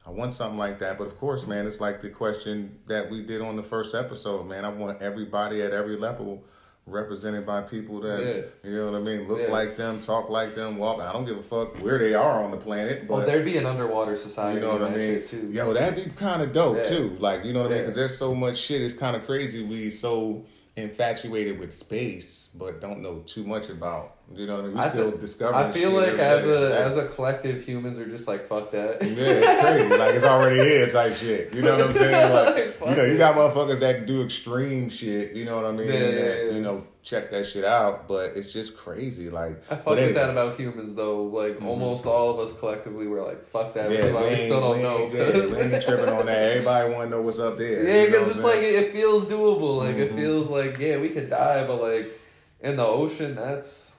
I want something like that. But of course, man, it's like the question that we did on the first episode, man. I want everybody at every level represented by people that, you know what I mean, look like them, talk like them, walk. I don't give a fuck where they are on the planet. But, there'd be an underwater society. You know what I mean? Too. Yo, that'd be kind of dope, too. Like, you know what I mean? Because there's so much shit. It's kind of crazy. We so infatuated with space, but don't know too much about. You know what I mean? We still discovering. I feel like as a collective, humans are just like, fuck that. Yeah, it's crazy. Like, it's already here type shit. You know what I'm saying? Like, you got motherfuckers that do extreme shit. You know what I mean? You know, check that shit out. But it's just crazy. Like, I fuck with that about humans though. Like, almost all of us collectively were like, fuck that. We still don't know. We ain't tripping on that. Everybody want to know what's up there. Yeah, because it's like it feels doable. Like it feels like we could die, but like in the ocean, that's.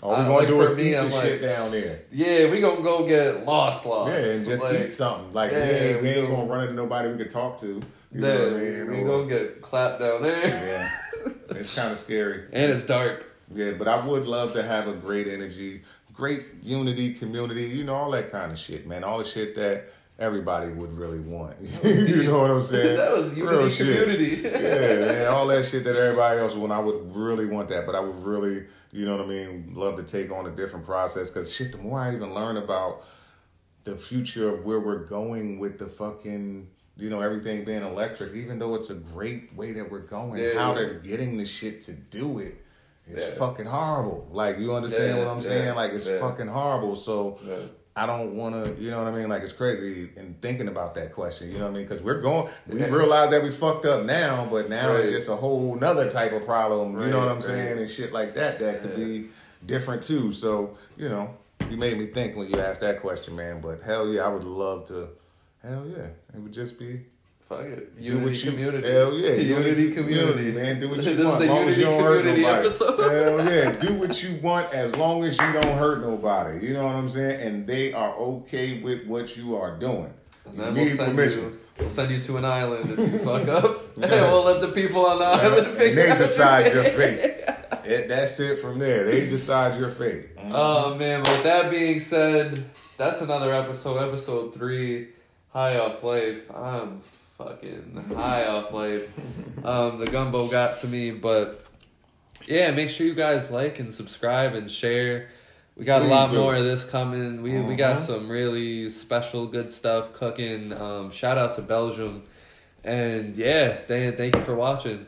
All we're going to do is eat the shit down there. Yeah, we going to go get lost. Yeah, and just eat something. Like, we ain't going to run into nobody we can talk to. You know what I mean? We going to get clapped down there. Yeah. It's kind of scary. And it's dark. Yeah, but I would love to have a great energy, great unity, community, you know, all that kind of shit, man. All the shit that everybody would really want. You know what I'm saying? That was unity, community. Yeah, man. All that shit that everybody else would want. I would really want that, but I would really... You know what I mean? Love to take on a different process. Because shit, the more I even learn about the future of where we're going with the fucking, you know, everything being electric, even though it's a great way that we're going, how they're getting the shit to do it It's fucking horrible. Like, you understand what I'm saying? Like, it's fucking horrible. So I don't want to, you know what I mean? Like, it's crazy in thinking about that question, you know what I mean? Because we realize that we fucked up now, but now it's just a whole nother type of problem, you know what I'm saying? And shit like that could be different too. So, you know, you made me think when you asked that question, man. But hell yeah, I would love to, hell yeah. It would just be, fuck it. Unity community. Hell yeah. Unity community. Man, do what you this want. This is the Unity community episode. Hell yeah. Do what you want as long as you don't hurt nobody. You know what I'm saying? And they are okay with what you are doing. And then we'll send you to an island if you fuck up. And we'll let the people on the island figure out. They decide your fate. That's it from there. They decide your fate. Mm-hmm. Oh, man. But with that being said, that's another episode. Episode 3, High Off Life. I'm fucking high off life. The Gumbo got to me, but yeah, make sure you guys like and subscribe and share. We got a lot more of this coming. We got some really special good stuff cooking. Shout out to Belgium. And yeah, thank you for watching.